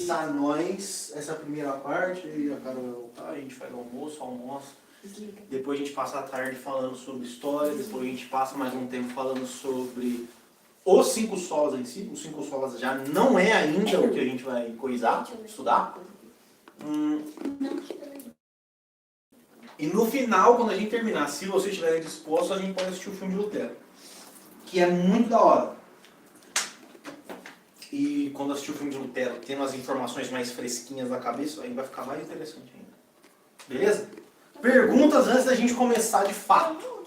a nós essa primeira parte, e a Carol vai voltar, a gente faz almoço, depois a gente passa a tarde falando sobre história, depois a gente passa mais um tempo falando sobre os 5 solas em si. Os 5 solas já não é ainda o que a gente vai coisar, estudar. E no final, quando a gente terminar, se vocês estiverem dispostos, a gente pode assistir o filme de Lutero, que é muito da hora. E quando assistir o filme de Lutero, tendo as informações mais fresquinhas na cabeça, aí vai ficar mais interessante ainda. Beleza? Perguntas antes da gente começar de fato.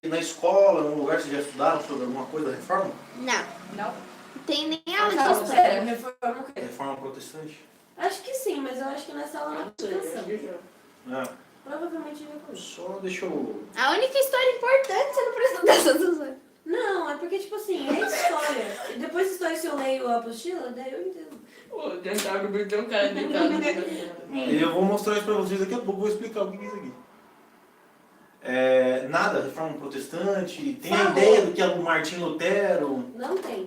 Na escola, no lugar, vocês já estudaram sobre alguma coisa da reforma? Não. Não? Não tem nem aula de Não, história. sério, reforma o quê? Reforma protestante? Acho que sim, mas eu acho que nessa aula não é atenção. Provavelmente depois. Só deixa eu... A única história importante você não precisa dessas duas. Não, é porque, tipo assim, é história. Depois de história, se eu leio a apostila, daí eu entendo. Pô, tentar meter um cara deitado. E eu vou mostrar isso pra vocês daqui a pouco, vou explicar o que é isso aqui. Nada, reforma protestante, tem a ideia do que é o Martinho Lutero? Não tem.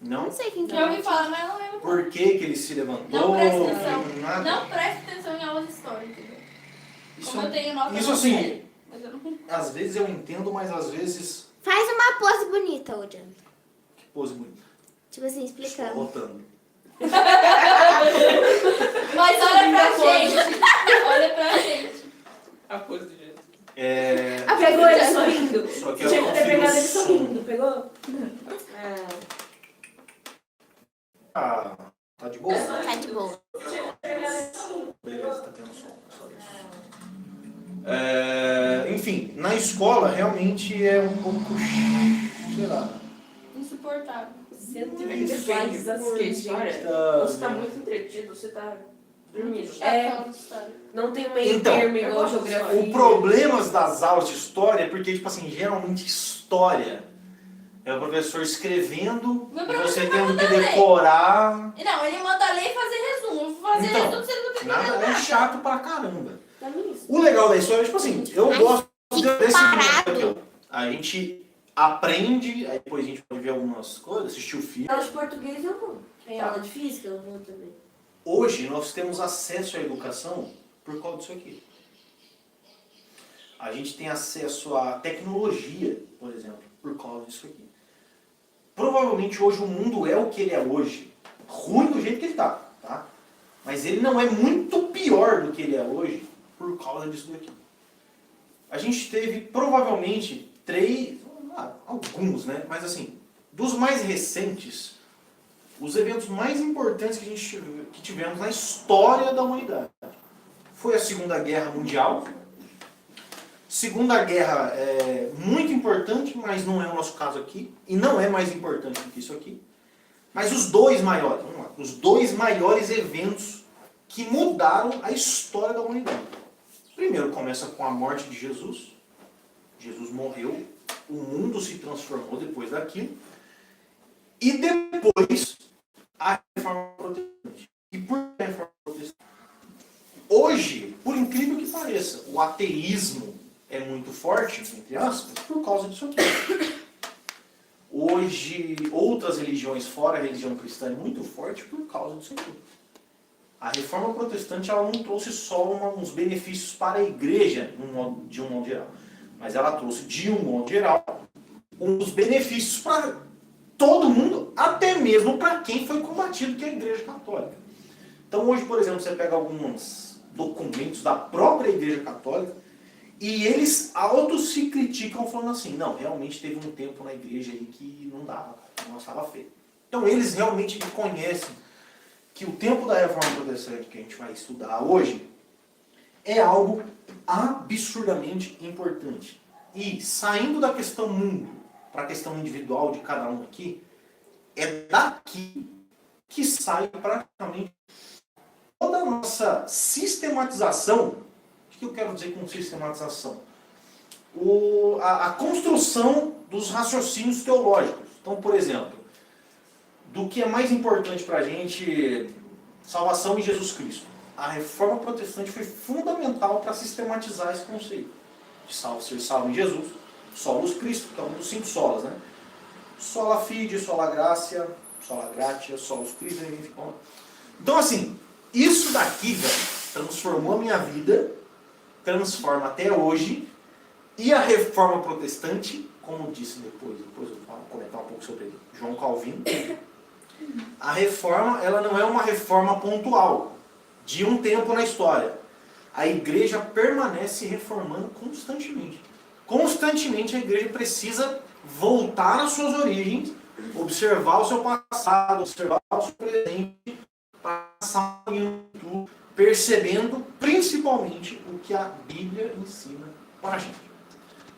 Não? Não sei quem que Já é. ouvi falar, mas eu não lembro. Por que que ele se levantou? Não presta atenção. Nada. Não preste atenção em aulas de história, entendeu? Isso, Como eu tenho nota, isso eu não assim, sei, mas eu não... às vezes eu entendo, mas às vezes... Faz uma pose bonita, ô Jan. Que pose bonita. Tipo assim, Estou explicando. rotando. Mas olha pra gente. Olha pra gente. A pose do jeito. Pegou ele sorrindo. Só que eu Tinha que ter confiro pegado ele o som. sorrindo, pegou? Ah, tá de boa? Tá de boa. Beleza, tá tendo som. Só isso. Enfim, na escola realmente é um pouco... sei lá... Insuportável. Você Depende, porque história, você tá muito entretido, você tá dormindo. É. Não tem um meio Então, termo igual geografia. O problema das aulas de história é porque, tipo assim, geralmente história é o professor escrevendo Meu e professor você vai tendo que mandar ler. decorar. Não, ele manda ler e fazer resumo. Eu vou fazer Então, resumo, você não tem que Nada fazer é nada. chato pra caramba. Pra mim, isso. O legal da história é, tipo assim, eu gosto desse parado. momento aqui, ó. A gente aprende, aí depois a gente pode ver algumas coisas, assistir o filme. Aula de português eu vou. Tem aula de física eu vou também. Hoje nós temos acesso à educação por causa disso aqui. A gente tem acesso à tecnologia, por exemplo, por causa disso aqui. Provavelmente hoje o mundo é o que ele é hoje. Ruim do jeito que ele está, tá? Mas ele não é muito pior do que ele é hoje por causa disso daqui. A gente teve provavelmente alguns, né? Mas assim, dos mais recentes, os eventos mais importantes que tivemos na história da humanidade. Foi a Segunda Guerra Mundial. Segunda Guerra é muito importante, mas não é o nosso caso aqui. E não é mais importante do que isso aqui. Mas os dois maiores, vamos lá, os dois maiores eventos que mudaram a história da humanidade. Primeiro começa com a morte de Jesus. Jesus morreu, o mundo se transformou depois daquilo. E depois a reforma protestante. E por que a reforma protestante? Hoje, por incrível que pareça, o ateísmo é muito forte, entre aspas, por causa disso aqui. Hoje, outras religiões fora a religião cristã é muito forte por causa disso aqui. A reforma protestante ela não trouxe só uns benefícios para a igreja, de um modo geral, mas ela trouxe, de um modo geral, uns benefícios para todo mundo, até mesmo para quem foi combatido, que é a Igreja Católica. Então hoje, por exemplo, você pega alguns documentos da própria Igreja Católica e eles autos se criticam falando assim, não, realmente teve um tempo na igreja aí que não dava, não estava feio. Então eles realmente reconhecem que o tempo da reforma protestante que a gente vai estudar hoje é algo absurdamente importante. E saindo da questão mundo para a questão individual de cada um aqui, é daqui que sai praticamente toda a nossa sistematização. O que eu quero dizer com sistematização? A construção dos raciocínios teológicos. Então, por exemplo, do que é mais importante para a gente, salvação em Jesus Cristo. A reforma protestante foi fundamental para sistematizar esse conceito de ser salvo em Jesus, solos Cristo, que é um dos 5 solas, né? sola fide, sola gratia, sola scriptum, enfim. Então assim, isso daqui, velho, transformou a minha vida, transforma até hoje, e a reforma protestante, como disse depois eu vou comentar um pouco sobre João Calvino, a reforma, ela não é uma reforma pontual, de um tempo na história. A igreja permanece reformando constantemente. Constantemente a igreja precisa voltar às suas origens, observar o seu passado, observar o seu presente, passar tudo, percebendo principalmente o que a Bíblia ensina para a gente.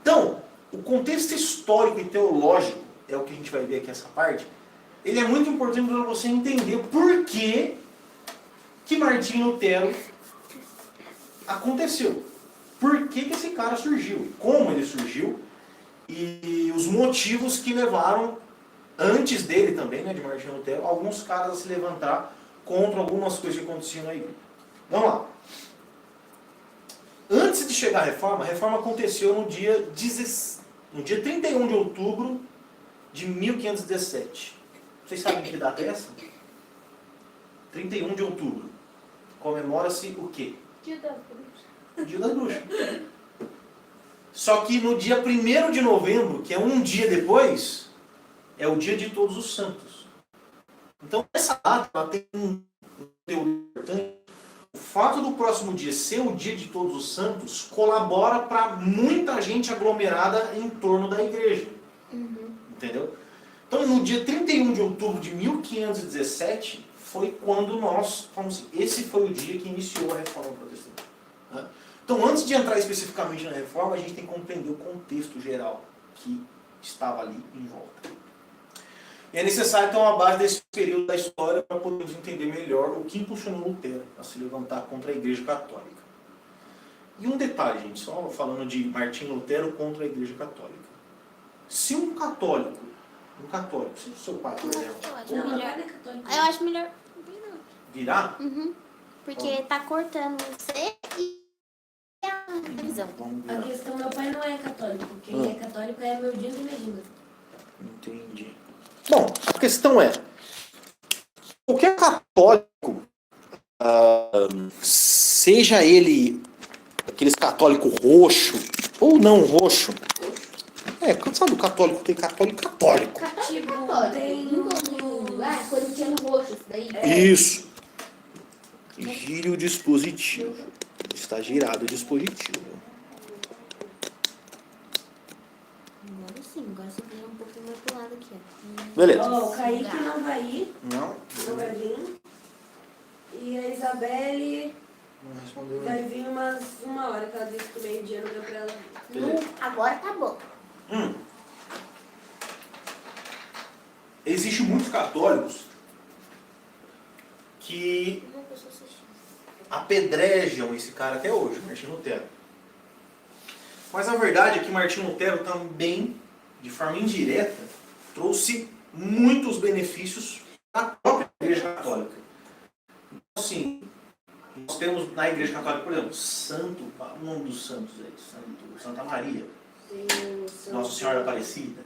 Então, o contexto histórico e teológico, é o que a gente vai ver aqui essa parte, ele é muito importante para você entender por que Martinho Lutero aconteceu. Por que esse cara surgiu, como ele surgiu, e os motivos que levaram, antes dele também, né, de Martinho Lutero, alguns caras a se levantar contra algumas coisas que aconteciam na igreja. Vamos lá. Antes de chegar à reforma, a reforma aconteceu no dia 31 de outubro de 1517. Vocês sabem que data é essa? 31 de outubro. Comemora-se o quê? Dia das Bruxas. O Dia das Bruxas. Só que no dia 1º de novembro, que é um dia depois, é o Dia de Todos os Santos. Então essa data ela tem um conteúdo importante. O fato do próximo dia ser o Dia de Todos os Santos colabora para muita gente aglomerada em torno da igreja. Entendeu? Então no dia 31 de outubro de 1517 foi quando esse foi o dia que iniciou a Reforma Protestante. Né? Então antes de entrar especificamente na Reforma, a gente tem que compreender o contexto geral que estava ali em volta. E é necessário ter uma base desse período da história para podermos entender melhor o que impulsionou Lutero a se levantar contra a Igreja Católica. E um detalhe, gente, só falando de Martinho Lutero contra a Igreja Católica. Se um católico, se o seu pai, por exemplo, Eu acho Não, melhor. ela é católica. Eu acho melhor. virar, Porque tá cortando você e a visão. vamos A virar. questão, meu pai não é católico. Quem é católico é meu Deus e Medina. Entendi. Bom, a questão é, qualquer católico, seja ele aqueles católico roxo ou não roxo, sabe o católico? Tem católico. Católico. tem corintiano roxo, isso daí. Isso. Gire o dispositivo. Está girado o dispositivo. Agora sim, agora você tem um pouquinho mais pro lado aqui, ó. Beleza. Ó, o Kaique não vai ir, Não. não vai vir. E a Isabelle Não respondeu. vai vir uma hora, que ela disse que meio-dia não deu pra ela vir. Beleza. Agora tá bom. Existem muitos católicos que apedrejam esse cara até hoje, Martinho Lutero. Mas a verdade é que Martinho Lutero também, de forma indireta, trouxe muitos benefícios para a própria Igreja Católica. Então, assim, nós temos na Igreja Católica, por exemplo, o nome dos santos aí, Santa Maria, Nossa Senhora Aparecida,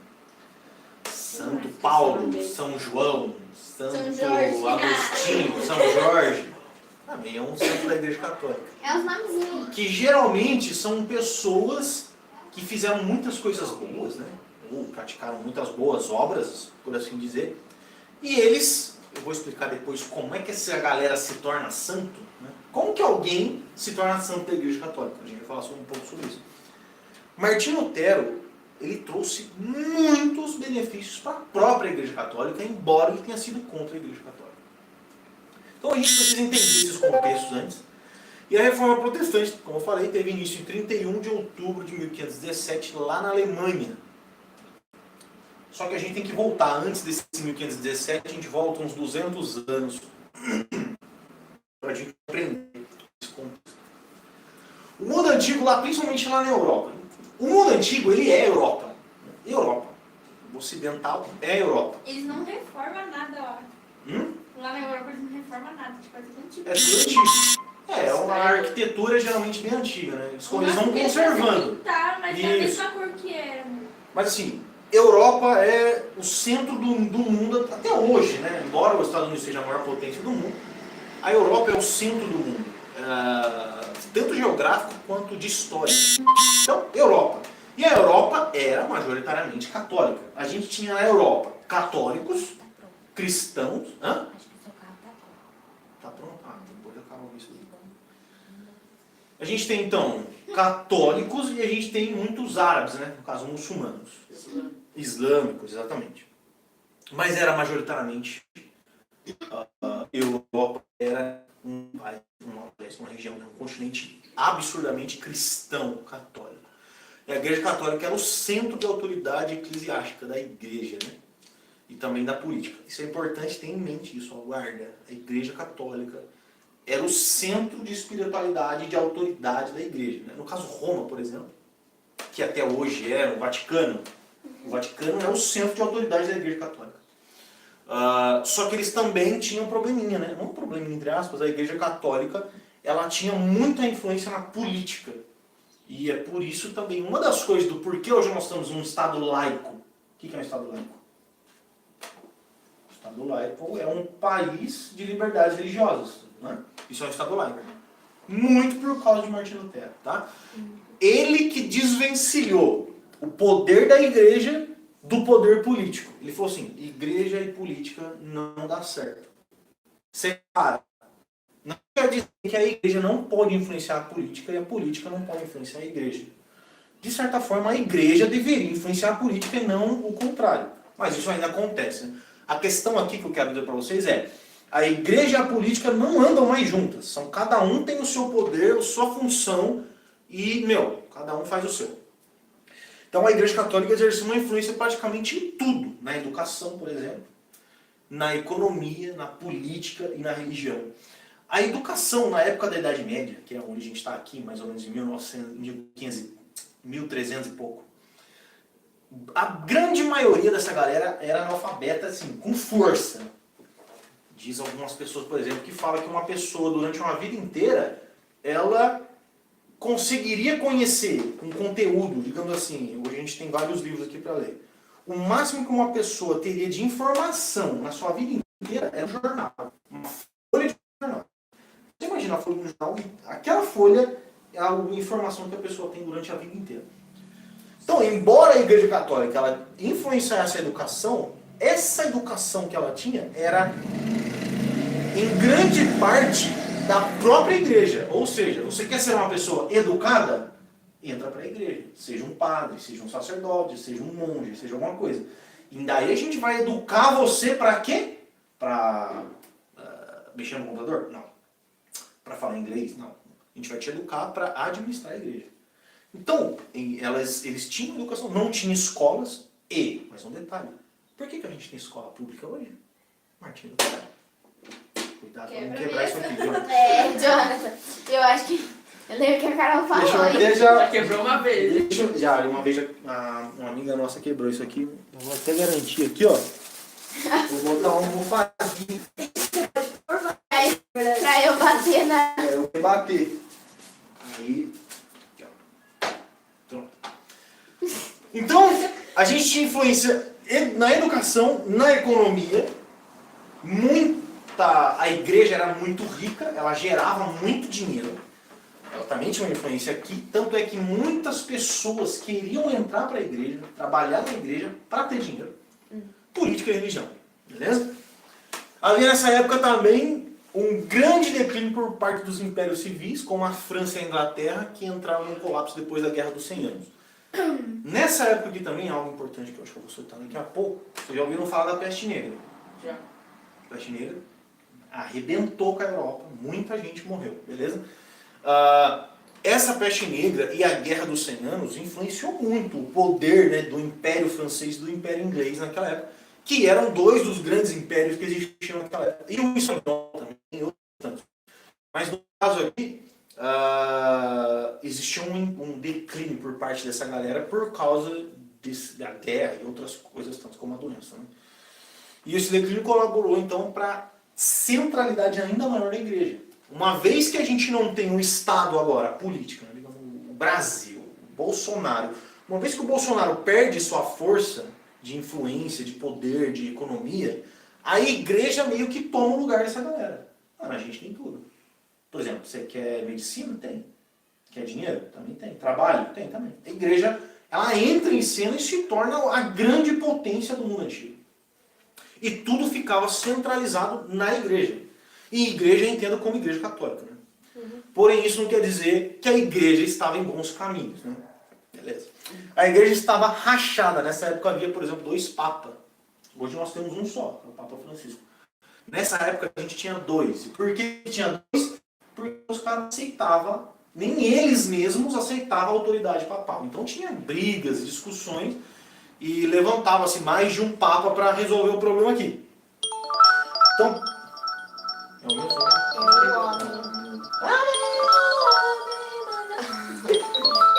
Santo Paulo, São João, Santo Jorge. Agostinho, São Jorge. Também é um santo da Igreja Católica. É os nomezinhos. Que geralmente são pessoas que fizeram muitas coisas boas, né? Ou praticaram muitas boas obras, por assim dizer. E eles, eu vou explicar depois como é que essa galera se torna santo, né? Como que alguém se torna santo da Igreja Católica? A gente vai falar um pouco sobre isso. Martinho Lutero, ele trouxe muitos benefícios para a própria Igreja Católica, embora ele tenha sido contra a Igreja Católica. Então a gente precisa entender esses contextos antes. E a Reforma Protestante, como eu falei, teve início em 31 de outubro de 1517, lá na Alemanha. Só que a gente tem que voltar, antes desse 1517, a gente volta uns 200 anos para a gente compreender esse contexto. O mundo antigo, lá, principalmente lá na Europa. O mundo antigo, ele é Europa. Europa. O ocidental é Europa. Eles não reformam nada lá. Lá na Europa eles não reformam nada, tipo, é tudo antigo. É tudo antigo. É uma arquitetura geralmente bem antiga, né? Eles vão conservando. Tá, mas é a Isso. mesma cor que era. Mas assim, Europa é o centro do mundo até hoje, né? Embora os Estados Unidos seja a maior potência do mundo, a Europa é o centro do mundo, tanto geográfico quanto de história. Então, Europa. E a Europa era majoritariamente católica. A gente tinha na Europa católicos, cristãos. Hã? Acho que o seu carro tá pronto. Tá pronto? Ah, depois eu acabo isso aí. A gente tem então católicos e a gente tem muitos árabes, né? No caso, muçulmanos. Islâmicos, exatamente. Mas era majoritariamente Europa era uma região, um continente absurdamente cristão, católico. E a Igreja Católica era o centro da autoridade eclesiástica da Igreja, né? E também da política. Isso é importante ter em mente isso, guarda. A Igreja Católica era o centro de espiritualidade e de autoridade da Igreja, né? No caso Roma, por exemplo, que até hoje é o Vaticano é o centro de autoridade da Igreja Católica. Só que eles também tinham um probleminha, né? Não um probleminha, entre aspas, a Igreja Católica ela tinha muita influência na política. E é por isso também, uma das coisas do porquê hoje nós estamos num Estado laico. O que é um Estado laico? O Estado laico é um país de liberdades religiosas, né? Isso é um Estado laico. Muito por causa de Martim Lutero, tá? Ele que desvencilhou o poder da igreja do poder político. Ele falou assim, igreja e política não dá certo. Separa. Não quer dizer que a igreja não pode influenciar a política e a política não pode influenciar a igreja. De certa forma, a igreja deveria influenciar a política e não o contrário. Mas isso ainda acontece, né? A questão aqui que eu quero dizer para vocês é, a igreja e a política não andam mais juntas. Cada um tem o seu poder, a sua função e, cada um faz o seu. Então a Igreja Católica exerce uma influência praticamente em tudo. Na educação, por exemplo, na economia, na política e na religião. A educação na época da Idade Média, que é onde a gente está aqui, mais ou menos em 1300 e pouco, a grande maioria dessa galera era analfabeta, assim, com força. Diz algumas pessoas, por exemplo, que falam que uma pessoa durante uma vida inteira, ela conseguiria conhecer um conteúdo, digamos assim, hoje a gente tem vários livros aqui para ler. O máximo que uma pessoa teria de informação na sua vida inteira era um jornal, uma folha de jornal. Você imagina a folha de jornal, aquela folha é a informação que a pessoa tem durante a vida inteira. Então, embora a Igreja Católica ela influenciasse a educação, essa educação que ela tinha era, em grande parte, da própria igreja. Ou seja, você quer ser uma pessoa educada? Entra para a igreja. Seja um padre, seja um sacerdote, seja um monge, seja alguma coisa. E daí a gente vai educar você para quê? Para mexer no computador? Não. Para falar inglês? Não. A gente vai te educar para administrar a igreja. Então, eles tinham educação, não tinha escolas mas um detalhe, por que a gente tem escola pública hoje? Martim Lutero. Cuidado pra não quebrar isso aqui, Jonathan. Jonathan, eu acho que... Eu lembro que a Carol falou. Já quebrou uma vez. Uma vez uma amiga nossa quebrou isso aqui. Eu vou até garantir aqui, ó. Vou botar um almofadinho. Pra eu bater na... Eu vou bater. Aí... Então, a gente tinha influência na educação, na economia. A igreja era muito rica, ela gerava muito dinheiro. Ela também tinha uma influência aqui, tanto é que muitas pessoas queriam entrar para a igreja, trabalhar na igreja para ter dinheiro. Política e religião, beleza? Havia nessa época também um grande declínio por parte dos impérios civis, como a França e a Inglaterra, que entraram no colapso depois da Guerra dos 100 Anos. Nessa época aqui também, algo importante que eu acho que eu vou soltar daqui a pouco, vocês já ouviram falar da peste negra? Já. A peste negra arrebentou com a Europa, muita gente morreu, beleza? Essa peste negra e a Guerra dos 100 Anos influenciou muito o poder, né, do Império Francês e do Império Inglês naquela época, que eram dois dos grandes impérios que existiam naquela época. E o espanhol também, e outros tantos. Mas no caso aqui, existia um declínio por parte dessa galera por causa da guerra e outras coisas, tanto como a doença, né? E esse declínio colaborou então para centralidade ainda maior da igreja. Uma vez que a gente não tem um Estado agora, a política, né, digamos, o Brasil, o Bolsonaro, uma vez que o Bolsonaro perde sua força, de influência, de poder, de economia, a igreja meio que toma o lugar dessa galera. Ah, mas a gente tem tudo. Por exemplo, você quer medicina? Tem. Quer dinheiro? Também tem. Trabalho? Tem também. A igreja, ela entra em cena e se torna a grande potência do mundo antigo. E tudo ficava centralizado na igreja. E igreja eu entendo como igreja católica. Né? Porém, isso não quer dizer que a igreja estava em bons caminhos. Né? Beleza. A igreja estava rachada. Nessa época havia, por exemplo, 2 papas. Hoje nós temos um só, o Papa Francisco. Nessa época a gente tinha 2. E por que tinha 2? Porque os caras aceitavam, nem eles mesmos aceitavam a autoridade papal. Então tinha brigas, discussões, e levantava-se mais de um papa para resolver o problema aqui. Então, é o meu sonho.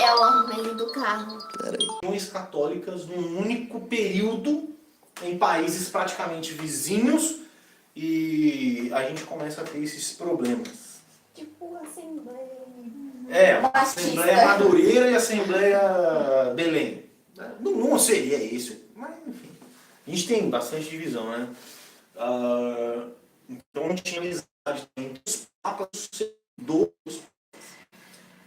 É o homem do carro. Religiões católicas num único período, em países praticamente vizinhos, e a gente começa a ter esses problemas. Tipo Assembleia. A Batista. Assembleia Madureira e a Assembleia Belém. Não seria isso, mas enfim. A gente tem bastante divisão, né? Então a gente tinha amizade entre os papas sucessores.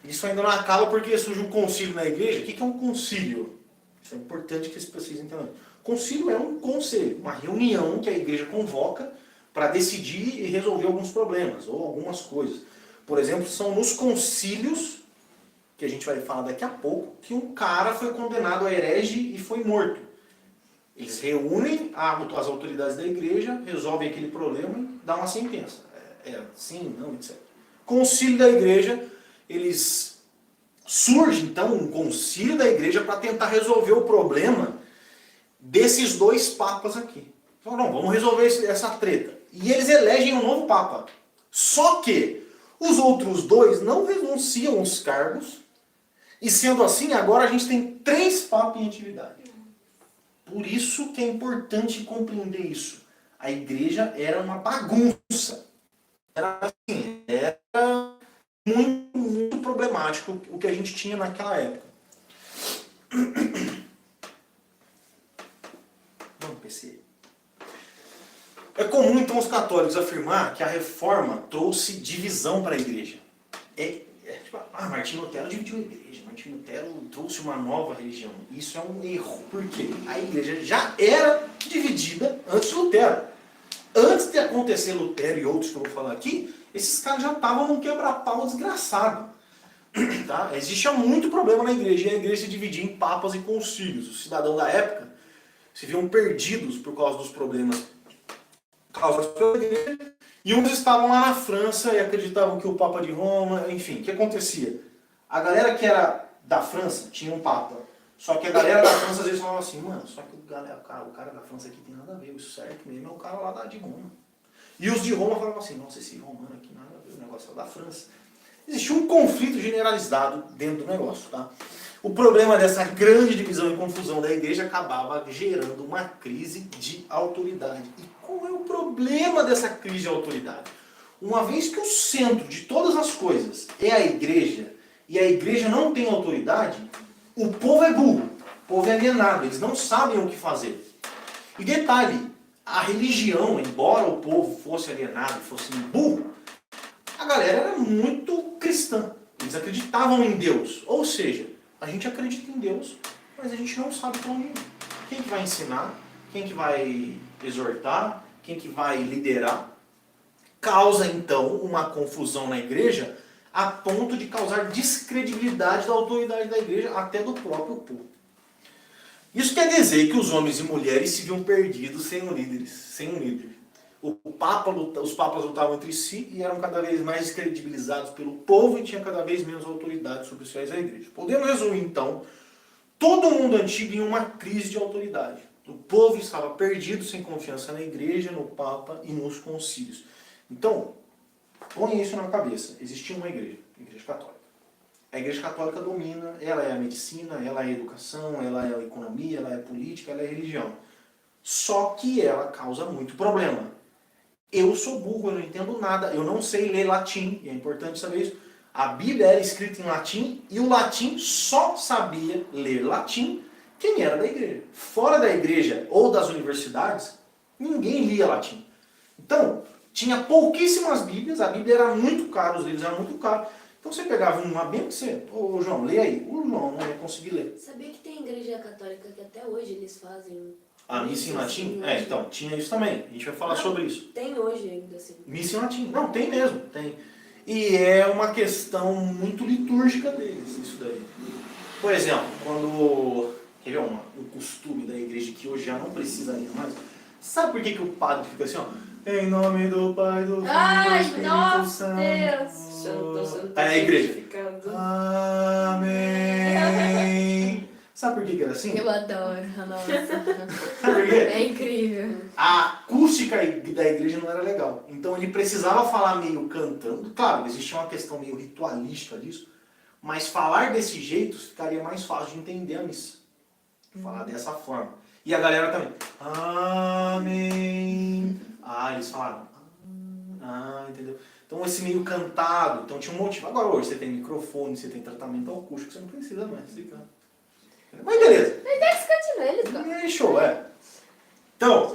Isso ainda não acaba porque surge um concílio na igreja. O que é um concílio? Isso é importante que vocês entendam. Concílio é um conselho, uma reunião que a igreja convoca para decidir e resolver alguns problemas ou algumas coisas. Por exemplo, são nos concílios, que a gente vai falar daqui a pouco, que um cara foi condenado a herege e foi morto. Eles reúnem as autoridades da igreja, resolvem aquele problema e dão uma sentença. Sim, não, etc. Concílio da igreja, surge então um concílio da igreja para tentar resolver o problema desses 2 papas aqui. Então, não, vamos resolver essa treta. E eles elegem um novo papa. Só que os outros 2 não renunciam os cargos. E sendo assim, agora a gente tem 3 papas em atividade. Por isso que é importante compreender isso. A igreja era uma bagunça. Era muito, muito problemático o que a gente tinha naquela época. Vamos, PC. É comum, então, os católicos afirmar que a reforma trouxe divisão para a igreja. Tipo, Martinho Lutero dividiu a igreja, Martinho Lutero trouxe uma nova religião. Isso é um erro. Por quê? A igreja já era dividida antes de Lutero. Antes de acontecer Lutero e outros que eu vou falar aqui, esses caras já estavam num quebra-pau desgraçado. Tá? Existia muito problema na igreja, e a igreja se dividia em papas e concílios. Os cidadãos da época se viam perdidos por causa dos problemas causados pela igreja, e uns estavam lá na França e acreditavam que o Papa de Roma, enfim, o que acontecia? A galera que era da França tinha um Papa, só que a galera da França às vezes falava assim, mano, só que o cara da França aqui tem nada a ver, o certo mesmo é o cara lá de Roma. E os de Roma falavam assim, nossa, esse romano aqui nada a ver, o negócio é da França. Existia um conflito generalizado dentro do negócio, tá? O problema dessa grande divisão e confusão da igreja acabava gerando uma crise de autoridade. E qual é o problema dessa crise de autoridade? Uma vez que o centro de todas as coisas é a igreja, e a igreja não tem autoridade, o povo é burro, o povo é alienado, eles não sabem o que fazer. E detalhe, a religião, embora o povo fosse alienado, fosse burro, a galera era muito cristã. Eles acreditavam em Deus. Ou seja, a gente acredita em Deus, mas a gente não sabe para onde ir. Quem que vai ensinar? Quem que vai exortar? Quem que vai liderar? Causa, então, uma confusão na igreja a ponto de causar descredibilidade da autoridade da igreja, até do próprio povo. Isso quer dizer que os homens e mulheres se viam perdidos sem um líder. Os papas lutavam entre si e eram cada vez mais descredibilizados pelo povo e tinha cada vez menos autoridade sobre os fiéis da igreja. Podemos resumir, então, todo o mundo antigo em uma crise de autoridade. O povo estava perdido, sem confiança na igreja, no papa e nos concílios. Então, ponha isso na cabeça. Existia uma igreja, a igreja católica. A igreja católica domina, ela é a medicina, ela é a educação, ela é a economia, ela é a política, ela é a religião. Só que ela causa muito problema. Eu sou burro, eu não entendo nada, eu não sei ler latim, e é importante saber isso. A Bíblia era escrita em latim, e o latim só sabia ler latim quem era da igreja. Fora da igreja ou das universidades, ninguém lia latim. Então, tinha pouquíssimas Bíblias, a Bíblia era muito cara, os livros eram muito caros. Então você pegava uma bem que você, ô João, lê aí. O João não ia conseguir ler. Sabia que tem igreja católica que até hoje eles fazem... A missa em latim? É, então, tinha isso também. A gente vai falar sobre isso. Tem hoje ainda, assim. Missa em latim. Não, tem mesmo, tem. E é uma questão muito litúrgica deles, isso daí. Por exemplo, quando... Quer ver um costume da igreja que hoje já não precisa ir mais? Sabe por que, que o padre fica assim, ó? Em nome do Pai, do Filho e do Espírito nossa, Deus! Santo, É a igreja. santificado. Amém. Sabe por que que era assim? Eu adoro, nossa. Sabe por quê? É incrível. A acústica da igreja não era legal. Então ele precisava falar meio cantando. Claro, existia uma questão meio ritualística disso. Mas falar desse jeito ficaria mais fácil de entender a missa. Falar dessa forma. E a galera também. Amém. Ah, eles falaram. Ah, entendeu? Então esse meio cantado. Então tinha um motivo. Agora hoje você tem microfone, você tem tratamento acústico, você não precisa mais ficar. Mas beleza. Mas deixa continua eles, cara. É show, é. Então,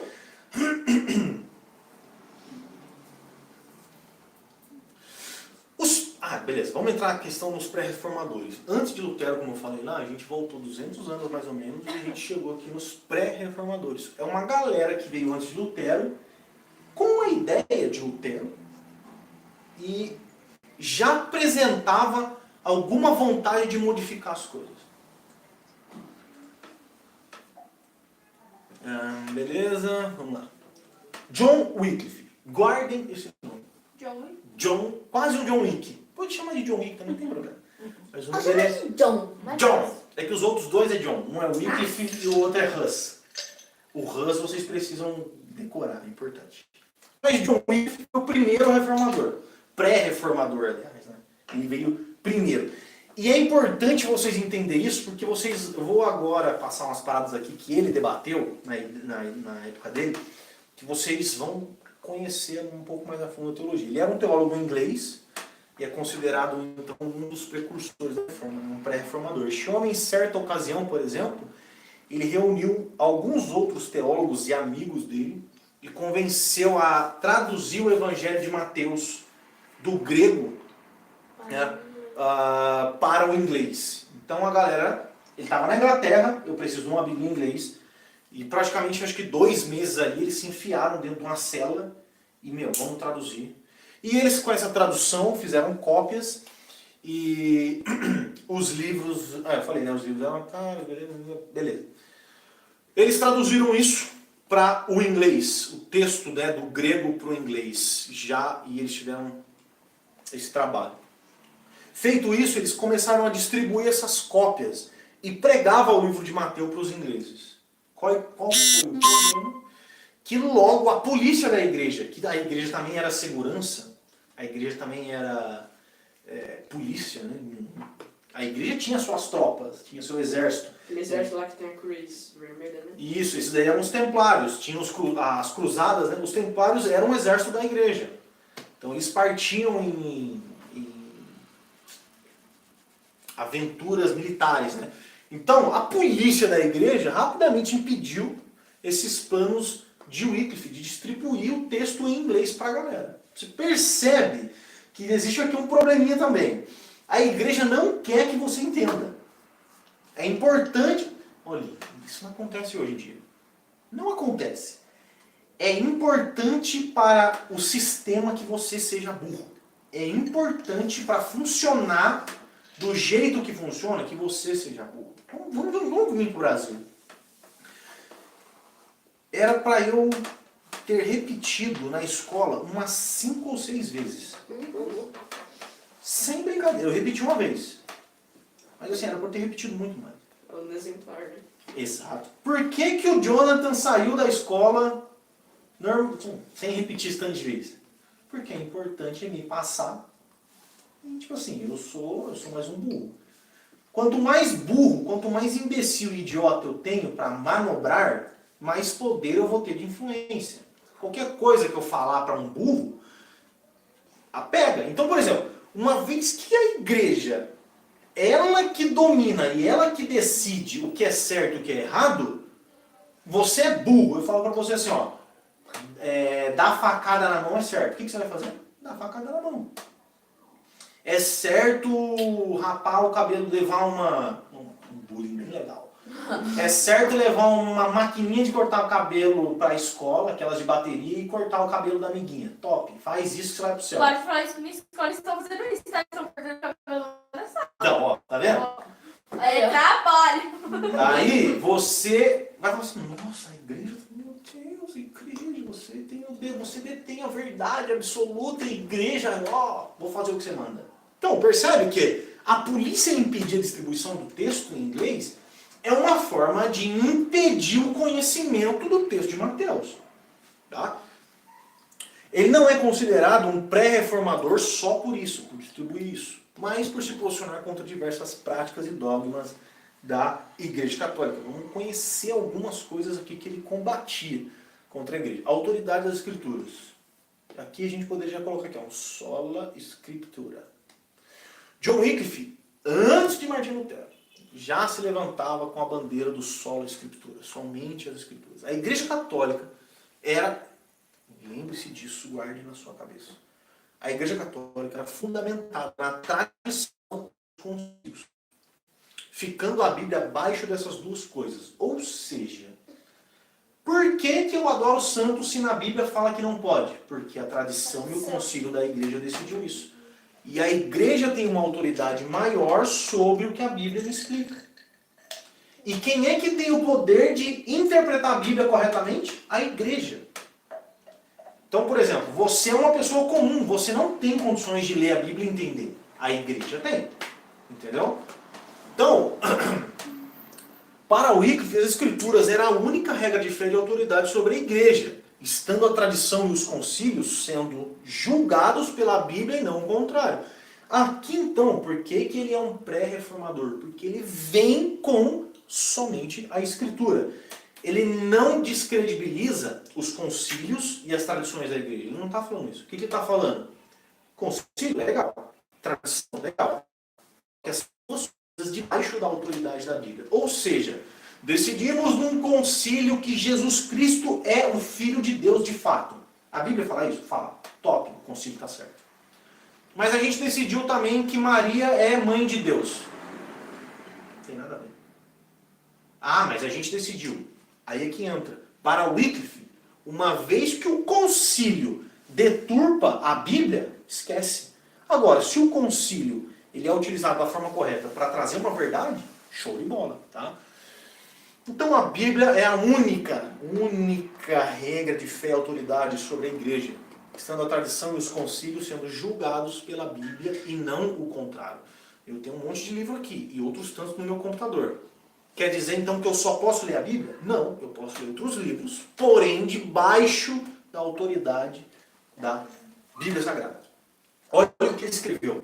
beleza, vamos entrar na questão dos pré-reformadores. Antes de Lutero, como eu falei lá, a gente voltou 200 anos mais ou menos e a gente chegou aqui nos pré-reformadores. É uma galera que veio antes de Lutero, com a ideia de Lutero, e já apresentava alguma vontade de modificar as coisas. Beleza, vamos lá. John Wycliffe. Guardem esse nome. John, quase um John Wick. Pode chamar de John Wick, também não tem problema. Mas o nome dele é John. John. É que os outros dois é John. Um é Wycliffe e o outro é Hus. O Hus vocês precisam decorar, é importante. Mas John Wycliffe foi o primeiro reformador. Pré-reformador, aliás. Né? Ele veio primeiro. E é importante vocês entenderem isso, porque vocês... Eu vou agora passar umas paradas aqui que ele debateu na época dele, que vocês vão conhecer um pouco mais a fundo a teologia. Ele era um teólogo inglês e é considerado, então, um dos precursores da reforma, um pré-reformador. Este homem, em certa ocasião, por exemplo, ele reuniu alguns outros teólogos e amigos dele e convenceu a traduzir o Evangelho de Mateus do grego, né, para o inglês. Então a galera, ele estava na Inglaterra, eu preciso de uma Bíblia em inglês, e praticamente acho que 2 meses ali eles se enfiaram dentro de uma cela e, vamos traduzir. E eles com essa tradução fizeram cópias e os livros, eu falei, né, os livros eram caros, beleza. Eles traduziram isso para o inglês, o texto, né, do grego para o inglês, e eles tiveram esse trabalho. Feito isso, eles começaram a distribuir essas cópias e pregavam o livro de Mateus para os ingleses. Qual foi o problema? Que logo a polícia da igreja, que a igreja também era segurança, a igreja também era polícia, né? A igreja tinha suas tropas, tinha seu exército. Aquele exército lá que tem a cruz vermelha, né? Isso, esses daí eram os templários, tinham as cruzadas, né? Os templários eram o exército da igreja. Então eles partiam em aventuras militares, né? Então a polícia da igreja rapidamente impediu esses planos de Wycliffe de distribuir o texto em inglês para a galera. Você percebe que existe aqui um probleminha também. A igreja não quer que você entenda. É importante... Olha, isso não acontece hoje em dia. Não acontece. É importante para o sistema que você seja burro. É importante para funcionar do jeito que funciona que você seja burro. Vamos vir para o Brasil. Era para eu ter repetido na escola umas 5 ou 6 vezes. Sem brincadeira. Eu repeti uma vez. Mas assim, era para eu ter repetido muito mais. É um exemplar, né? Exato. Por que que o Jonathan saiu da escola sem repetir esse tanto de vezes? Porque é importante me passar. E, tipo assim, eu sou mais um burro. Quanto mais burro, quanto mais imbecil e idiota eu tenho para manobrar, mais poder eu vou ter de influência. Qualquer coisa que eu falar para um burro, pega. Então, por exemplo, uma vez que a igreja ela que domina e ela que decide o que é certo e o que é errado, você é burro. Eu falo pra você assim, ó, dar facada na mão é certo. O que você vai fazer? Dar facada na mão. É certo rapar o cabelo, levar um bullying bem legal. É certo levar uma maquininha de cortar o cabelo pra escola, aquelas de bateria, e cortar o cabelo da amiguinha. Top. Faz isso que você vai pro céu. Pode falar isso que minha escola estão fazendo isso, tá? Estão cortando cabelo na sala. Então, ó, tá vendo? Aí, trabalho. Aí você vai falar assim, nossa, a igreja, meu Deus, igreja, você detém a verdade absoluta, igreja, ó, vou fazer o que você manda. Então, percebe que a polícia impedir a distribuição do texto em inglês é uma forma de impedir o conhecimento do texto de Mateus. Tá? Ele não é considerado um pré-reformador só por isso, por distribuir isso, mas por se posicionar contra diversas práticas e dogmas da Igreja Católica. Vamos conhecer algumas coisas aqui que ele combatia contra a Igreja. A autoridade das Escrituras. Aqui a gente poderia colocar aqui, sola Scriptura. John Wycliffe, antes de Martinho Lutero, já se levantava com a bandeira do sola Scriptura, somente as Escrituras. A Igreja Católica era, lembre-se disso, guarde na sua cabeça. A Igreja Católica era fundamentada na tradição dos concílios, ficando a Bíblia abaixo dessas duas coisas. Ou seja, por que eu adoro santo se na Bíblia fala que não pode? Porque a tradição e o concílio da Igreja decidiu isso. E a Igreja tem uma autoridade maior sobre o que a Bíblia explica. E quem é que tem o poder de interpretar a Bíblia corretamente? A Igreja. Então, por exemplo, você é uma pessoa comum, você não tem condições de ler a Bíblia e entender. A Igreja tem. Entendeu? Então, para Wycliffe, as Escrituras era a única regra de fé e de autoridade sobre a Igreja, estando a tradição e os concílios sendo julgados pela Bíblia e não o contrário. Aqui então, por que ele é um pré-reformador? Porque ele vem com somente a Escritura. Ele não descredibiliza os concílios e as tradições da Igreja. Ele não está falando isso. O que ele está falando? Concílio é legal, tradição é legal. Que as duas coisas debaixo da autoridade da Bíblia. Ou seja, decidimos num concílio que Jesus Cristo é o Filho de Deus de fato. A Bíblia fala isso? Fala. Top, o concílio está certo. Mas a gente decidiu também que Maria é mãe de Deus. Não tem nada a ver. Ah, mas a gente decidiu. Aí é que entra. Para Wycliffe, uma vez que o concílio deturpa a Bíblia, esquece. Agora, se o concílio ele é utilizado da forma correta para trazer uma verdade, show de bola, tá? Então a Bíblia é a única regra de fé e autoridade sobre a Igreja, estando a tradição e os concílios sendo julgados pela Bíblia e não o contrário. Eu tenho um monte de livro aqui e outros tantos no meu computador. Quer dizer então que eu só posso ler a Bíblia? Não, eu posso ler outros livros, porém debaixo da autoridade da Bíblia Sagrada. Olha o que ele escreveu.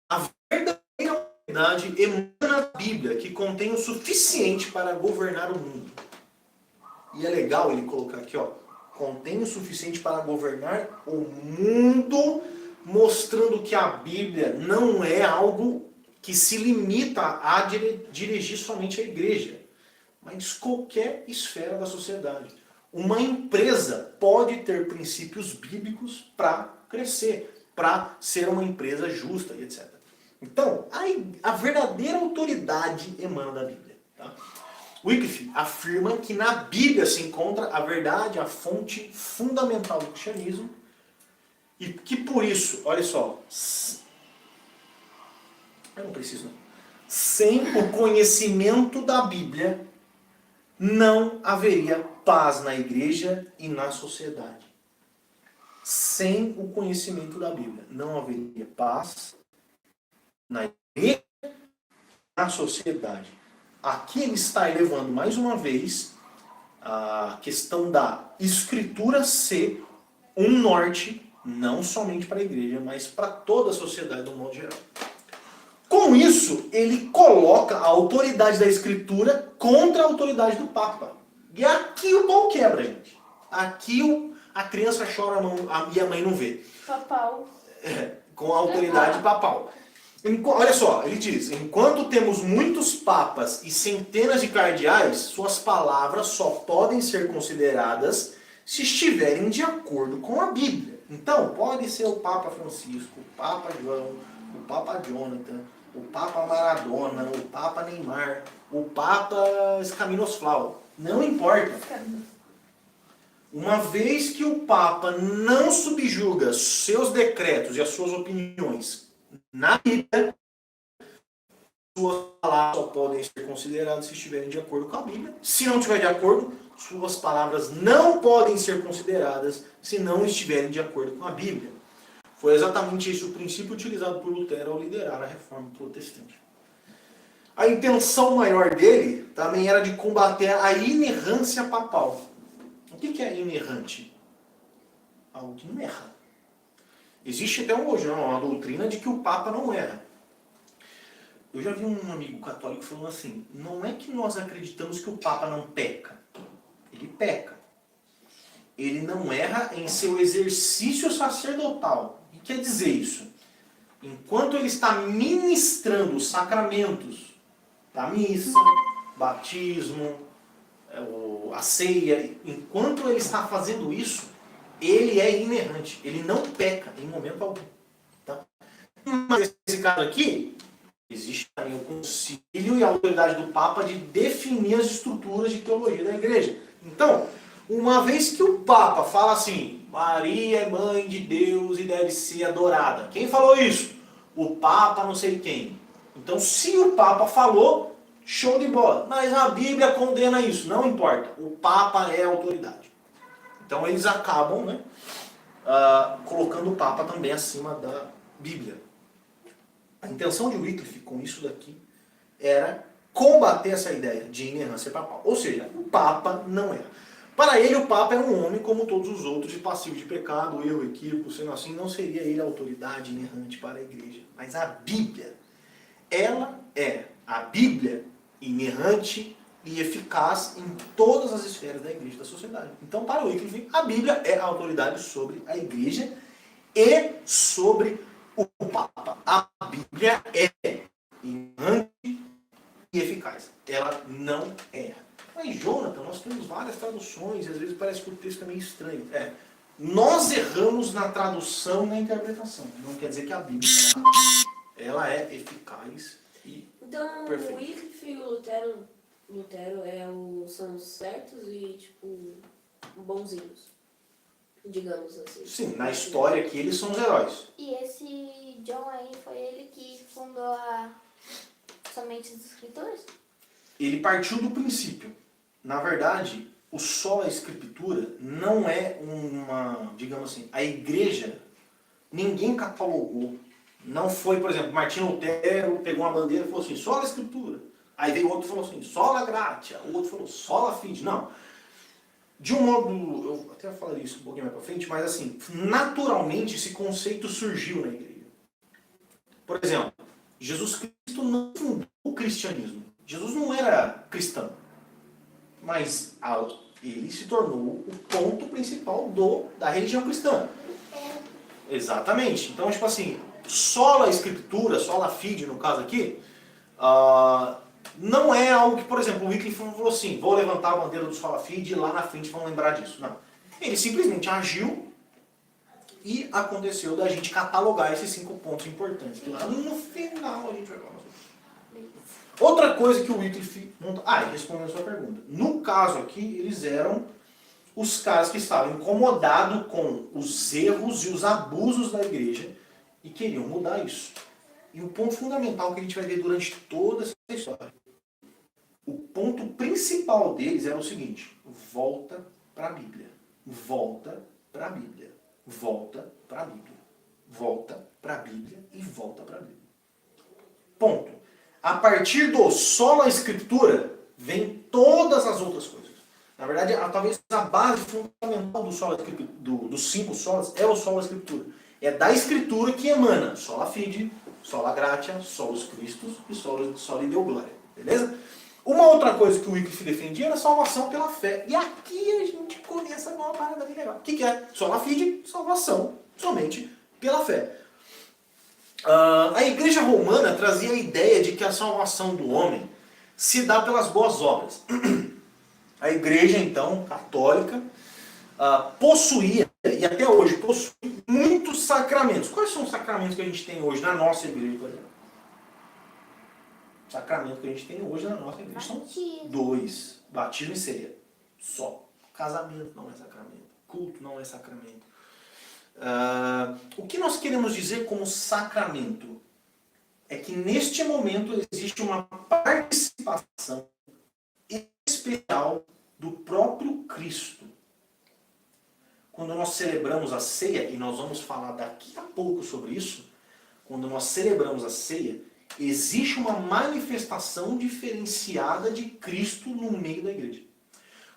A verdadeira autoridade emana da Bíblia, que contém o suficiente para governar o mundo. E é legal ele colocar aqui, ó, contém o suficiente para governar o mundo, mostrando que a Bíblia não é algo que se limita a dirigir somente a igreja, mas qualquer esfera da sociedade. Uma empresa pode ter princípios bíblicos para crescer, para ser uma empresa justa e etc. Então, a verdadeira autoridade emana da Bíblia. Tá? Wycliffe afirma que na Bíblia se encontra a verdade, a fonte fundamental do cristianismo, e que por isso, olha só, eu não preciso não. Sem o conhecimento da Bíblia, não haveria paz na igreja e na sociedade. Sem o conhecimento da Bíblia, não haveria paz na igreja e na sociedade. Aqui ele está elevando mais uma vez a questão da Escritura ser um norte, não somente para a igreja, mas para toda a sociedade do modo geral. Com isso, ele coloca a autoridade da Escritura contra a autoridade do Papa. E aqui o pau quebra, gente. Aqui a criança chora e a mãe não vê. Papal. Com a autoridade papal. Olha só, ele diz, enquanto temos muitos papas e centenas de cardeais, suas palavras só podem ser consideradas se estiverem de acordo com a Bíblia. Então, pode ser o Papa Francisco, o Papa João, o Papa Jonathan, o Papa Maradona, o Papa Neymar, o Papa Escaminosflau. Não importa. Uma vez que o Papa não subjuga seus decretos e as suas opiniões na Bíblia, suas palavras só podem ser consideradas se estiverem de acordo com a Bíblia. Se não estiver de acordo, suas palavras não podem ser consideradas se não estiverem de acordo com a Bíblia. Foi exatamente esse o princípio utilizado por Lutero ao liderar a reforma protestante. A intenção maior dele também era de combater a inerrância papal. O que é inerrante? Algo que não erra. Existe até hoje uma doutrina de que o Papa não erra. Eu já vi um amigo católico falando assim, não é que nós acreditamos que o Papa não peca. Ele peca. Ele não erra em seu exercício sacerdotal. O que quer dizer isso? Enquanto ele está ministrando os sacramentos da missa, batismo, a ceia, enquanto ele está fazendo isso, ele é inerrante. Ele não peca em momento algum. Tá? Mas nesse caso aqui, existe também o concílio e a autoridade do Papa de definir as estruturas de teologia da igreja. Então, uma vez que o Papa fala assim, Maria é mãe de Deus e deve ser adorada. Quem falou isso? O Papa não sei quem. Então, se o Papa falou, show de bola. Mas a Bíblia condena isso. Não importa. O Papa é a autoridade. Então, eles acabam, né, colocando o Papa também acima da Bíblia. A intenção de Wycliffe com isso daqui era combater essa ideia de inerrância papal. Ou seja, o Papa não era. Para ele, o Papa é um homem como todos os outros, de passivo de pecado, erro, equívoco, sendo assim, não seria ele a autoridade inerrante para a igreja. Mas a Bíblia, ela é a Bíblia inerrante e eficaz em todas as esferas da igreja e da sociedade. Então, para o Wycliffe, a Bíblia é a autoridade sobre a igreja e sobre o Papa. A Bíblia é inerrante e eficaz. Ela não erra. Mas, Jonathan, nós temos várias traduções, e às vezes parece que o texto é meio estranho. Nós erramos na tradução e na interpretação. Não quer dizer que a Bíblia está errada. Ela é eficaz e Então, perfeita. o Wycliffe e o Lutero são certos e, tipo, bonzinhos, digamos assim. Sim, na história aqui eles são os heróis. E esse John aí foi ele que fundou somente as escrituras? Ele partiu do princípio. Na verdade, o sola escritura não é uma, digamos assim, a igreja, ninguém catalogou. Não foi, por exemplo, Martinho Lutero pegou uma bandeira e falou assim, sola escritura. Aí veio outro e falou assim, sola gratia. O outro falou, sola fide. Não. De um modo, eu até falaria isso um pouquinho mais pra frente, mas assim, naturalmente esse conceito surgiu na igreja. Por exemplo, Jesus Cristo não fundou o cristianismo. Jesus não era cristão. Mas ele se tornou o ponto principal da religião cristã. Exatamente. Então, tipo assim, sola escritura, sola fide, no caso aqui, não é algo que, por exemplo, o Wycliffe falou assim, vou levantar a bandeira do sola fide e lá na frente vão lembrar disso. Não. Ele simplesmente agiu e aconteceu da gente catalogar esses 5 pontos importantes. Que lá no final a gente vai falar. Outra coisa que o Wycliffe monta... respondendo a sua pergunta. No caso aqui, eles eram os caras que estavam incomodados com os erros e os abusos da igreja e queriam mudar isso. E o ponto fundamental que a gente vai ver durante toda essa história, o ponto principal deles era o seguinte, volta para a Bíblia, volta para a Bíblia, volta para a Bíblia, volta para a Bíblia e volta para a Bíblia. Ponto. A partir do sola escritura, vem todas as outras coisas. Na verdade, talvez a base fundamental dos 5 solas é o sola escritura. É da escritura que emana sola fide, sola gratia, solus Christus e sola deo gloria. Beleza? Uma outra coisa que o Wycliffe defendia era a salvação pela fé. E aqui a gente começa uma parada bem legal. O que é? Sola fide, salvação somente pela fé. A igreja romana trazia a ideia de que a salvação do homem se dá pelas boas obras. A igreja, então, católica, possuía, e até hoje possui, muitos sacramentos. Quais são os sacramentos que a gente tem hoje na nossa igreja, por exemplo? O sacramento que a gente tem hoje na nossa igreja são 2. Batismo e ceia. Só. Casamento não é sacramento. Culto não é sacramento. O que nós queremos dizer como sacramento é que neste momento existe uma participação especial do próprio Cristo. Quando nós celebramos a ceia, e nós vamos falar daqui a pouco sobre isso, quando nós celebramos a ceia, existe uma manifestação diferenciada de Cristo no meio da igreja.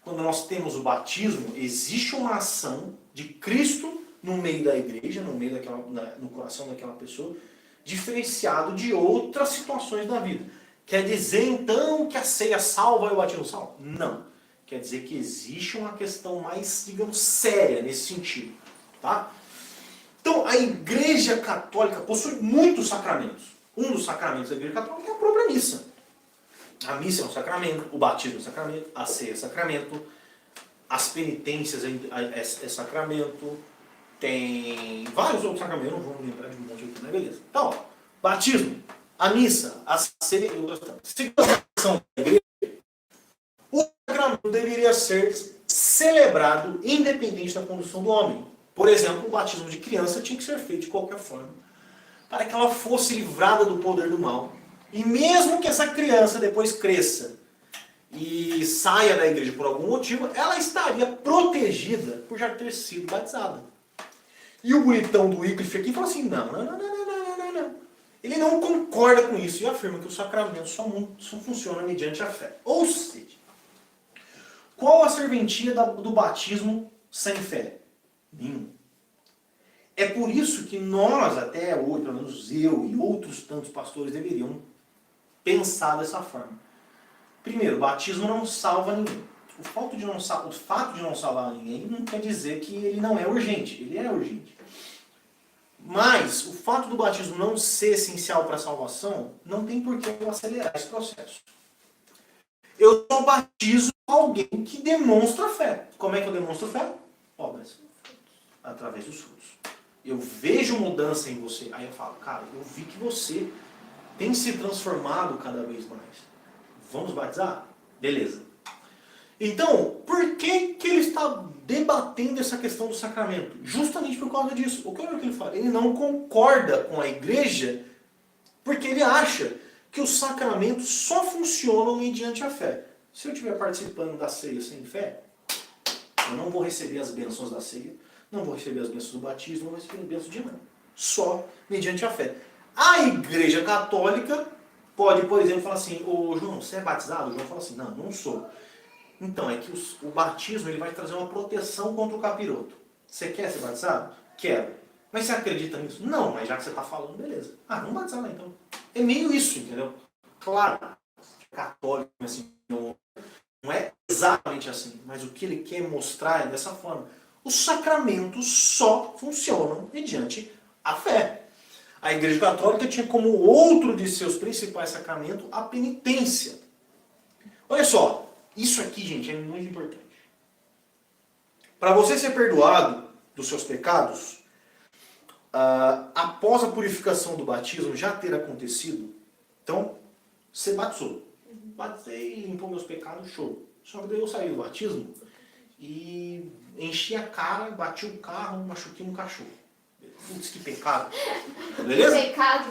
Quando nós temos o batismo, existe uma ação de Cristo no meio da igreja, no coração daquela pessoa, diferenciado de outras situações da vida. Quer dizer, então, que a ceia salva e o batismo salva? Não. Quer dizer que existe uma questão mais, digamos, séria nesse sentido. Tá? Então, a Igreja Católica possui muitos sacramentos. Um dos sacramentos da Igreja Católica é a própria missa. A missa é um sacramento, o batismo é um sacramento, a ceia é sacramento, as penitências é sacramento, tem vários outros sacramentos, não vamos lembrar de um monte aqui, né? Beleza. Então, ó, batismo, a missa, a ceia e outras coisas. Segundo a tradição da Igreja, o sacramento deveria ser celebrado independente da condição do homem. Por exemplo, o batismo de criança tinha que ser feito de qualquer forma, para que ela fosse livrada do poder do mal. E mesmo que essa criança depois cresça e saia da igreja por algum motivo, ela estaria protegida por já ter sido batizada. E o bonitão do Wycliffe aqui fala assim, não. Ele não concorda com isso e afirma que o sacramento só funciona mediante a fé. Ou seja, qual a serventia do batismo sem fé? Nenhum. É por isso que nós, até hoje, pelo menos eu e outros tantos pastores, deveriam pensar dessa forma. Primeiro, o batismo não salva ninguém. O fato de não salvar ninguém não quer dizer que ele não é urgente. Ele é urgente. Mas o fato do batismo não ser essencial para a salvação não tem por que eu acelerar esse processo. Eu só batizo alguém que demonstra fé. Como é que eu demonstro fé? Obras. Através dos frutos. Eu vejo mudança em você. Aí eu falo, cara, eu vi que você tem se transformado cada vez mais. Vamos batizar? Beleza. Então, por que ele está debatendo essa questão do sacramento? Justamente por causa disso. O que ele fala? Ele não concorda com a igreja porque ele acha que os sacramentos só funcionam mediante a fé. Se eu estiver participando da ceia sem fé, eu não vou receber as bênçãos da ceia, não vou receber as bênçãos do batismo, não vou receber as bênçãos de nada. Só mediante a fé. A Igreja Católica pode, por exemplo, falar assim, ô João, você é batizado? O João fala assim, não sou. Então, é que o batismo ele vai trazer uma proteção contra o capiroto. Você quer ser batizado? Quero. Mas você acredita nisso? Não, mas já que você está falando, beleza. Vamos batizar lá então. É meio isso, entendeu? Claro, católico, assim, não é exatamente assim, mas o que ele quer mostrar é dessa forma. Os sacramentos só funcionam mediante a fé. A Igreja Católica tinha como outro de seus principais sacramentos a penitência. Olha só, isso aqui, gente, é muito importante. Para você ser perdoado dos seus pecados, após a purificação do batismo já ter acontecido, então, você batizou. Batizei, limpou meus pecados, show. Só que daí eu saí do batismo e enchi a cara, bati o carro, machuquei um cachorro. Putz, que pecado. Beleza? Pecado.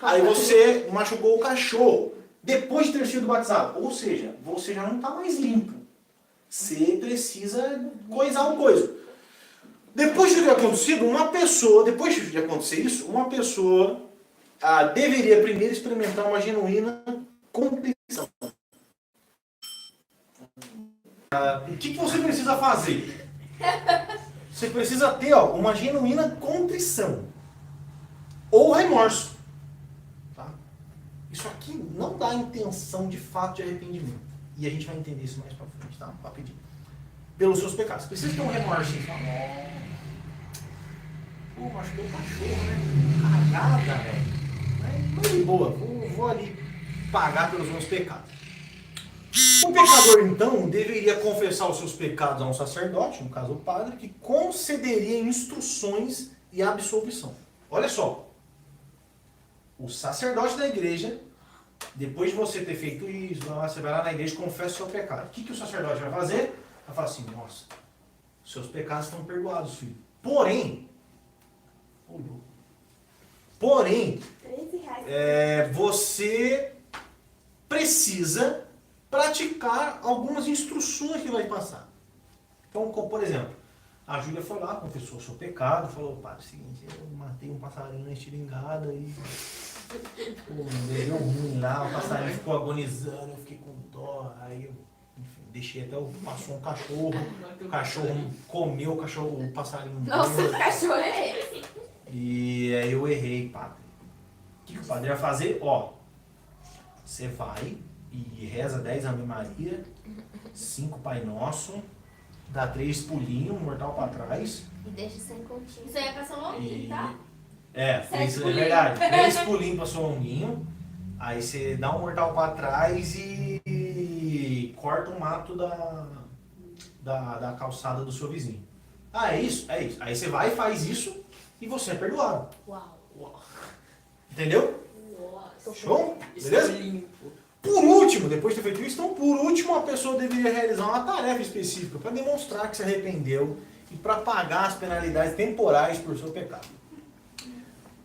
Aí você machucou o cachorro depois de ter sido batizado. Ou seja, você já não está mais limpo. Você precisa coisar uma coisa. Depois de ter acontecido, depois de acontecer isso, uma pessoa deveria primeiro experimentar uma genuína contrição. O que você precisa fazer? Você precisa ter uma genuína contrição ou remorso. Tá? Isso aqui não dá intenção de fato de arrependimento. E a gente vai entender isso mais pra frente, tá? Rapidinho. Pelos seus pecados. Precisa ter um remorso. Pô, machucou o cachorro, né? Cagada, velho. Mas de boa, vou ali pagar pelos meus pecados. O pecador, então, deveria confessar os seus pecados a um sacerdote, no caso o padre, que concederia instruções e absolvição. Olha só, o sacerdote da igreja, depois de você ter feito isso, você vai lá na igreja e confessa o seu pecado. O que o sacerdote vai fazer? Vai falar assim, nossa, seus pecados estão perdoados, filho. Porém, você precisa praticar algumas instruções que ele vai passar. Então, por exemplo, a Júlia foi lá, confessou o seu pecado, falou, padre, é o seguinte, eu matei um passarinho na estilingada e deu ruim lá, o passarinho ficou agonizando, eu fiquei com dó, aí eu, enfim, deixei até passou um cachorro, o cachorro comeu o passarinho. Nossa, o cachorro é esse. E aí eu errei, padre. O que o padre vai fazer? Ó, você vai e reza 10 Ave Maria, 5 Pai Nosso, dá 3 pulinhos, mortal pra trás. E deixa sem continho. Isso aí é pra São Longuinho, tá? É verdade. 3 pulinhos pra seu longuinho. Aí você dá um mortal pra trás e corta o mato da calçada do seu vizinho. Ah, é isso? É isso. Aí você vai e faz isso e você é perdoado. Uau. Entendeu? Nossa. Show? Beleza? Por último, depois de ter feito isso, então por último a pessoa deveria realizar uma tarefa específica para demonstrar que se arrependeu e para pagar as penalidades temporais por seu pecado.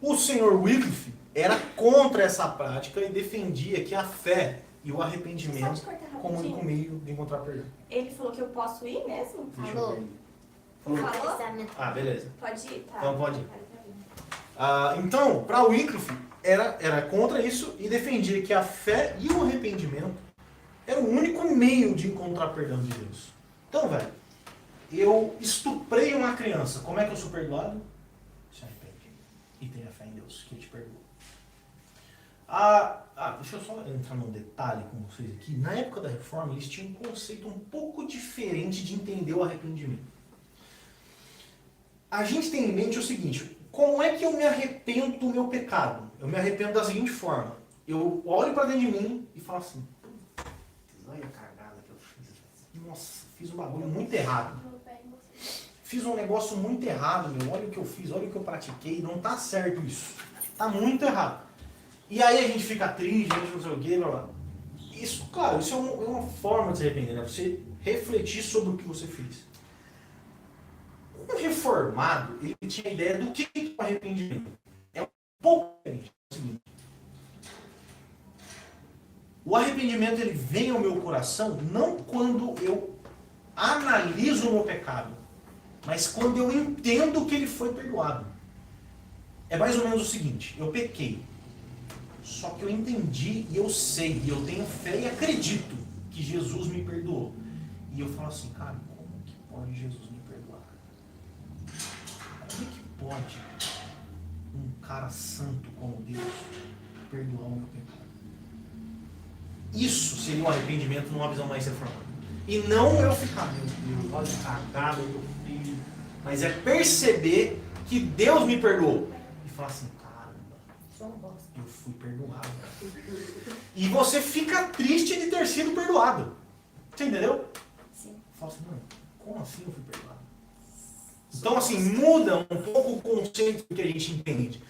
O Sr. Wycliffe era contra essa prática e defendia que a fé e o arrependimento como o único meio de encontrar perdão. Ele falou que eu posso ir mesmo? Deixa eu Falou. ver. Falou? Ah, beleza. Pode ir, tá? Então pode ir. Então, para Wycliffe, era contra isso e defendia que a fé e o arrependimento era o único meio de encontrar perdão de Deus. Então, velho, eu estuprei uma criança. Como é que eu sou perdoado? Se arrepende. E tenha fé em Deus, que te perdoa. Deixa eu só entrar num detalhe com vocês aqui. Na época da Reforma, eles tinham um conceito um pouco diferente de entender o arrependimento. A gente tem em mente o seguinte: como é que eu me arrependo do meu pecado? Eu me arrependo da seguinte forma: eu olho para dentro de mim e falo assim, olha a cagada que eu fiz. Nossa, fiz um bagulho muito errado. Fiz um negócio muito errado, meu. Olha o que eu fiz, olha o que eu pratiquei. Não tá certo isso. Tá muito errado. E aí a gente fica triste, a gente não sei o quê, blá blá. Isso, claro, isso é uma forma de se arrepender, né? Você refletir sobre o que você fez. Um reformado, ele tinha a ideia do que é o arrependimento. É um pouco diferente. É o seguinte: o arrependimento ele vem ao meu coração não quando eu analiso o meu pecado, mas quando eu entendo que ele foi perdoado. É mais ou menos o seguinte: eu pequei, só que eu entendi e eu sei, e eu tenho fé e acredito que Jesus me perdoou. E eu falo assim, cara, como que pode Jesus me perdoar? Como é que pode um cara santo como Deus perdoar o meu pecado? Isso seria um arrependimento numa visão mais reformada. E não eu ficar, meu Deus, olha a cagada que eu fiz. Mas é perceber que Deus me perdoou. E falar assim, caramba, eu fui perdoado. E você fica triste de ter sido perdoado. Você entendeu? Sim. Fala assim, mano, como assim eu fui perdoado? Então, assim, muda um pouco o conceito que a gente entende.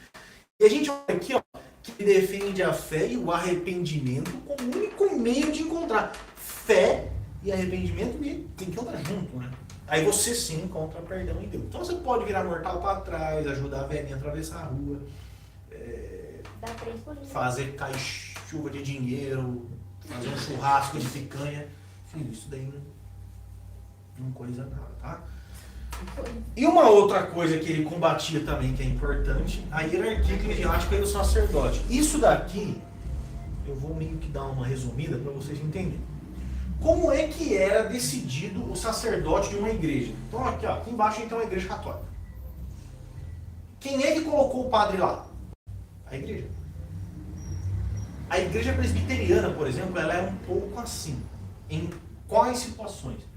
E a gente olha aqui, ó, que defende a fé e o arrependimento como o único meio de encontrar. Fé e arrependimento tem que andar junto, né? Aí você sim encontra perdão em Deus. Então você pode virar mortal para trás, ajudar a velhinha a atravessar a rua, fazer cair chuva de dinheiro, fazer um churrasco de picanha. Filho, isso daí não coisa nada, tá? E uma outra coisa que ele combatia também, que é importante, a hierarquia eclesiástica e o sacerdote. Isso daqui, eu vou meio que dar uma resumida para vocês entenderem. Como é que era decidido o sacerdote de uma igreja? Então aqui embaixo então a igreja católica. Quem é que colocou o padre lá? A igreja. A igreja presbiteriana, por exemplo, ela é um pouco assim. Em quais situações?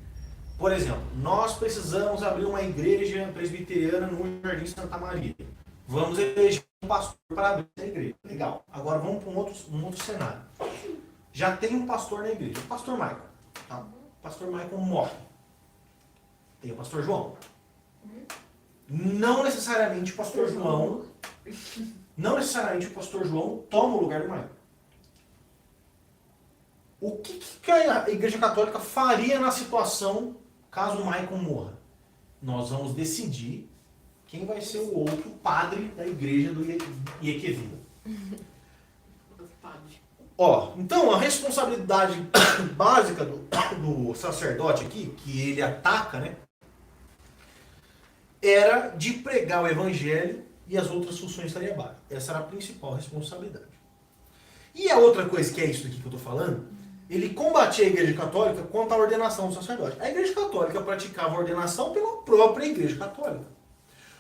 Por exemplo, nós precisamos abrir uma igreja presbiteriana no Jardim Santa Maria. Vamos eleger um pastor para abrir a igreja. Legal. Agora vamos para um outro cenário. Já tem um pastor na igreja, o pastor Michael. Tá? O pastor Michael morre. Tem o pastor João. Não necessariamente o pastor João. Não necessariamente o pastor João toma o lugar do Michael. O que a Igreja Católica faria na situação caso o Michael morra? Nós vamos decidir quem vai ser o outro padre da igreja do Iequevila. Ó, então a responsabilidade básica do sacerdote aqui, que ele ataca, né, era de pregar o evangelho e as outras funções estariam abaixo. Essa era a principal responsabilidade. E a outra coisa, que é isso aqui que eu estou falando, ele combatia a Igreja Católica quanto à ordenação do sacerdote. A Igreja Católica praticava a ordenação pela própria Igreja Católica,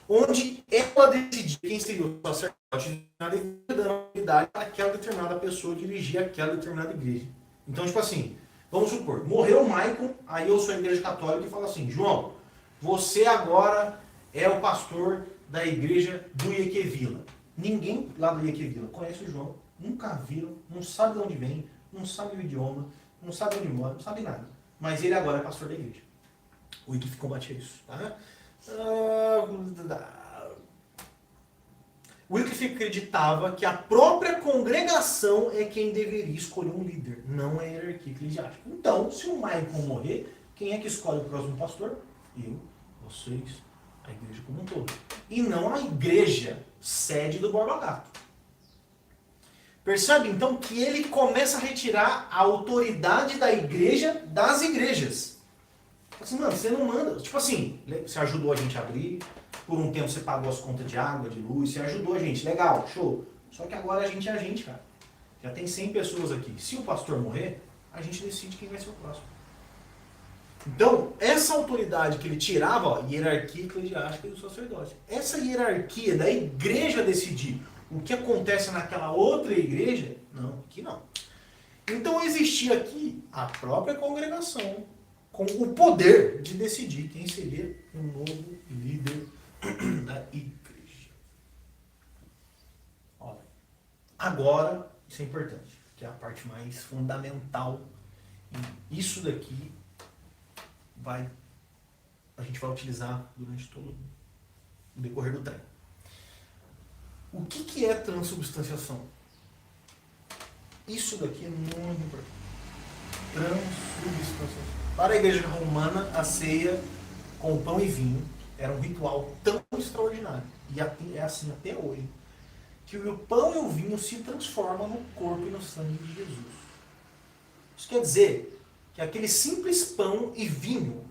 onde ela decidia quem seria o sacerdote na determinada para aquela determinada pessoa dirigir aquela determinada igreja. Então, tipo assim, vamos supor, morreu o Michael, aí eu sou a Igreja Católica e falo assim, João, você agora é o pastor da igreja do Iequevila. Ninguém lá do Iequevila conhece o João, nunca viram, não sabe de onde vem, não sabe o idioma, não sabe onde mora, não sabe nada. Mas ele agora é pastor da igreja. O Wycliffe combatia isso. Tá? Wycliffe acreditava que a própria congregação é quem deveria escolher um líder, não a hierarquia eclesiástica. Então, se o Michael morrer, quem é que escolhe o próximo pastor? Eu, vocês, a igreja como um todo. E não a igreja sede do Borba Gato. Percebe então que ele começa a retirar a autoridade da igreja das igrejas. Assim, mano, você não manda. Tipo assim, você ajudou a gente a abrir, por um tempo você pagou as contas de água, de luz, você ajudou a gente, legal, show. Só que agora a gente é a gente, cara. Já tem 100 pessoas aqui. Se o pastor morrer, a gente decide quem vai ser o próximo. Então, essa autoridade que ele tirava, ó, hierarquia eclesiástica do sacerdote. Essa hierarquia da igreja decidir o que acontece naquela outra igreja, não, aqui não. Então existia aqui a própria congregação com o poder de decidir quem seria o novo líder da igreja. Olha, agora, isso é importante, que é a parte mais fundamental. E isso daqui a gente vai utilizar durante todo o decorrer do treino. O que é transubstanciação? Isso daqui é muito importante. Transubstanciação. Para a igreja romana, a ceia com pão e vinho era um ritual tão extraordinário, e é assim até hoje, que o pão e o vinho se transformam no corpo e no sangue de Jesus. Isso quer dizer que aquele simples pão e vinho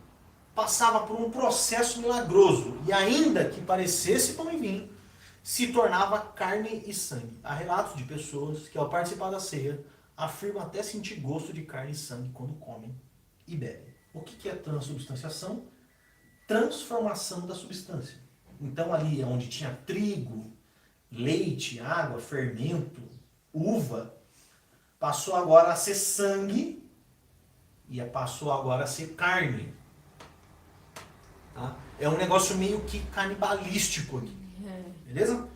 passava por um processo milagroso, e ainda que parecesse pão e vinho, se tornava carne e sangue. Há relatos de pessoas que, ao participar da ceia, afirmam até sentir gosto de carne e sangue quando comem e bebem. O que é transubstanciação? Transformação da substância. Então ali onde tinha trigo, leite, água, fermento, uva, passou agora a ser sangue e passou agora a ser carne. Tá? É um negócio meio que canibalístico aqui. Beleza?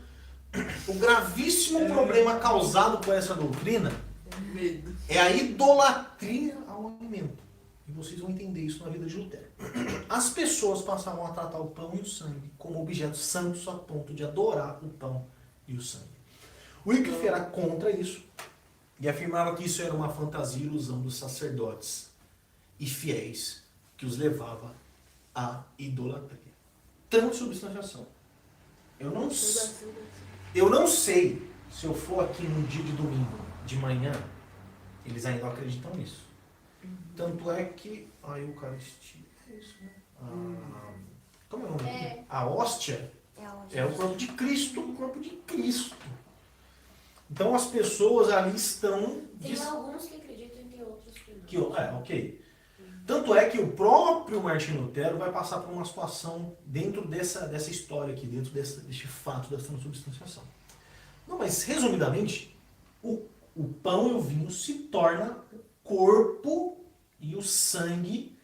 O gravíssimo problema causado por essa doutrina é a idolatria ao alimento. E vocês vão entender isso na vida de Lutero. As pessoas passavam a tratar o pão e o sangue como objetos santos a ponto de adorar o pão e o sangue. O Wycliffe era contra isso e afirmava que isso era uma fantasia e ilusão dos sacerdotes e fiéis que os levava à idolatria. Transubstanciação. Eu não sei se eu for aqui no dia de domingo, de manhã, eles ainda acreditam nisso. Tanto é que a Eucaristia, é isso, né? Como é o nome aqui? A hóstia é o corpo de Cristo, o corpo de Cristo. Então as pessoas ali estão... Tem alguns que acreditam e tem outros que não. Ok. Tanto é que o próprio Martinho Lutero vai passar por uma situação dentro dessa história aqui, dentro deste fato da transubstanciação. Não, mas resumidamente, o pão e o vinho se torna o corpo e o sangue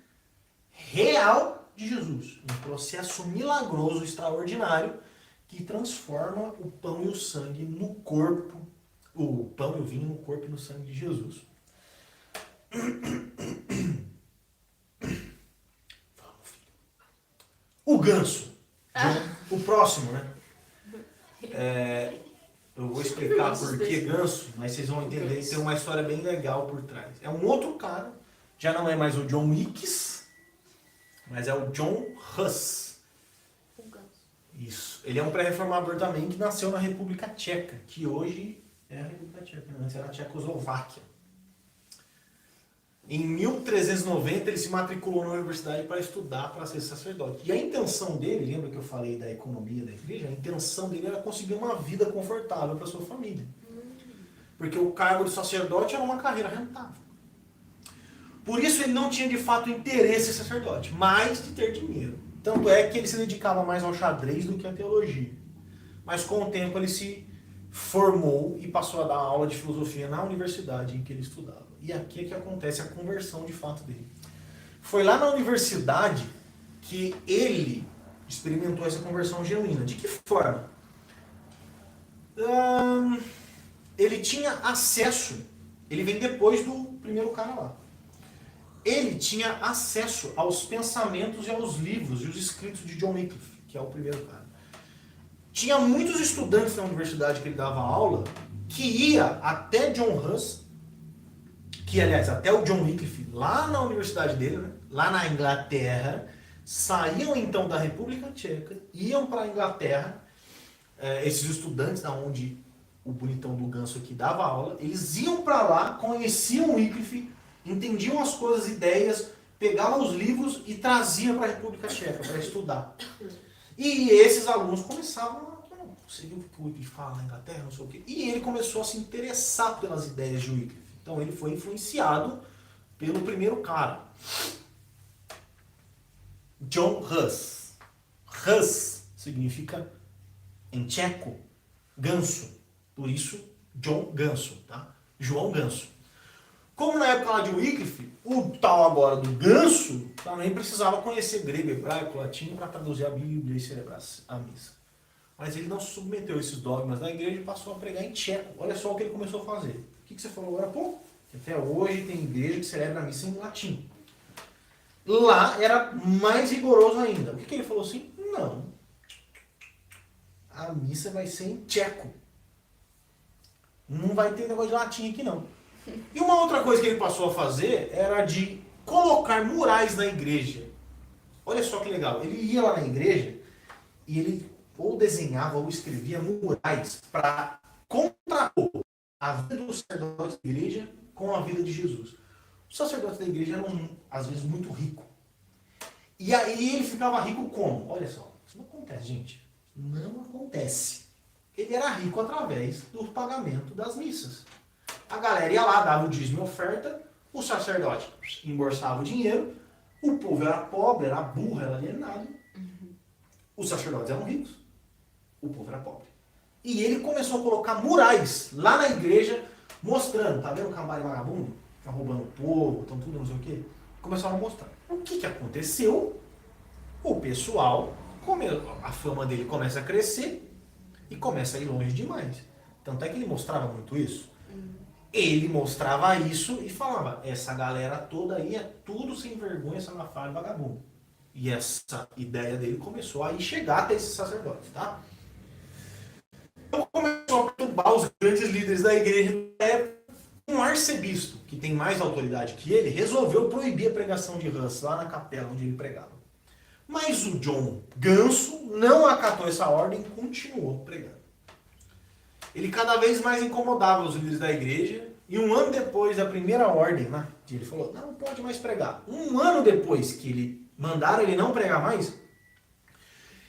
real de Jesus. Um processo milagroso, extraordinário, que transforma o pão e o sangue no corpo, o pão e o vinho no corpo e no sangue de Jesus. Vamos, filho. O ganso. O próximo, né? Eu vou explicar por que ganso, mas vocês vão entender que tem uma história bem legal por trás. É um outro cara, já não é mais o John Wilkes, mas é o John Hus. O ganso. Isso. Ele é um pré-reformador também que nasceu na República Tcheca, que hoje é a República Tcheca, antes era a Tchecoslováquia. Em 1390 ele se matriculou na universidade para estudar para ser sacerdote. E a intenção dele, lembra que eu falei da economia da igreja? A intenção dele era conseguir uma vida confortável para sua família. Porque o cargo de sacerdote era uma carreira rentável. Por isso ele não tinha de fato interesse em sacerdote, mas de ter dinheiro. Tanto é que ele se dedicava mais ao xadrez do que à teologia. Mas com o tempo ele se formou e passou a dar aula de filosofia na universidade em que ele estudava. E aqui é que acontece a conversão de fato dele. Foi lá na universidade que ele experimentou essa conversão genuína. De que forma? Ele tinha acesso, ele vem depois do primeiro cara lá. Ele tinha acesso aos pensamentos e aos livros e os escritos de John Wycliffe, que é o primeiro cara. Tinha muitos estudantes na universidade que ele dava aula que ia até John Hus, que aliás, até o John Wycliffe, lá na universidade dele, né, lá na Inglaterra, saíam então da República Tcheca, iam para a Inglaterra, esses estudantes da onde o bonitão do ganso aqui dava aula, eles iam para lá, conheciam o Wycliffe, entendiam as coisas, ideias, pegavam os livros e traziam para a República Tcheca para estudar. E esses alunos começavam a seguir o que o Wycliffe fala na Inglaterra, não sei o quê. E ele começou a se interessar pelas ideias de Wycliffe. Então ele foi influenciado pelo primeiro cara, John Hus. Hus significa, em tcheco, ganso. Por isso, John Ganso, tá? João Ganso. Como na época lá de Wycliffe, o tal agora do ganso também precisava conhecer grego, hebraico, latim para traduzir a Bíblia e celebrar a missa. Mas ele não se submeteu a esses dogmas da igreja e passou a pregar em tcheco. Olha só o que ele começou a fazer. O que você falou agora há pouco? Até hoje tem igreja que celebra a missa em latim. Lá era mais rigoroso ainda. O que ele falou assim? Não. A missa vai ser em tcheco. Não vai ter negócio de latim aqui não. E uma outra coisa que ele passou a fazer era de colocar murais na igreja. Olha só que legal. Ele ia lá na igreja e ele ou desenhava ou escrevia murais para contrapor a vida dos sacerdotes da igreja com a vida de Jesus. Os sacerdotes da igreja eram, às vezes, muito ricos. E aí ele ficava rico como? Olha só, isso não acontece, gente. Não acontece. Ele era rico através do pagamento das missas. A galera ia lá, dava o dízimo e oferta, o sacerdote embolsava o dinheiro, o povo era pobre, era burro, era alienado. Os sacerdotes eram ricos, o povo era pobre. E ele começou a colocar murais lá na igreja, mostrando, tá vendo o cambari vagabundo? Tá roubando o povo, estão tudo não sei o quê. Começaram a mostrar. O que aconteceu? O pessoal, a fama dele começa a crescer e começa a ir longe demais. Tanto é que ele mostrava muito isso. Ele mostrava isso e falava, essa galera toda aí é tudo sem vergonha, salafrário e vagabundo. E essa ideia dele começou a ir chegar até esses sacerdotes, tá? Então começou a perturbar os grandes líderes da igreja. Um arcebispo, que tem mais autoridade que ele, resolveu proibir a pregação de Hus lá na capela onde ele pregava. Mas o John Ganso não acatou essa ordem e continuou pregando. Ele cada vez mais incomodava os líderes da igreja e um ano depois da primeira ordem, né, ele falou, não pode mais pregar. Um ano depois que ele mandaram ele não pregar mais,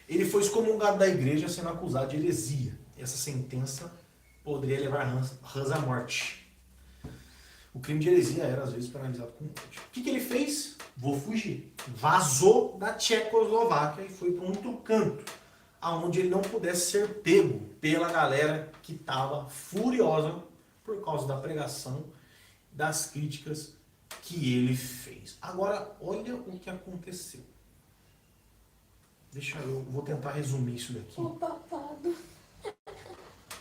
ele foi excomungado da igreja sendo acusado de heresia. Essa sentença poderia levar Hus à morte. O crime de heresia era às vezes penalizado com morte. O que ele fez? Vou fugir. Vazou da Tchecoslováquia e foi para um outro canto, aonde ele não pudesse ser pego pela galera que estava furiosa por causa da pregação, das críticas que ele fez. Agora, olha o que aconteceu. Deixa eu vou tentar resumir isso daqui. O papado.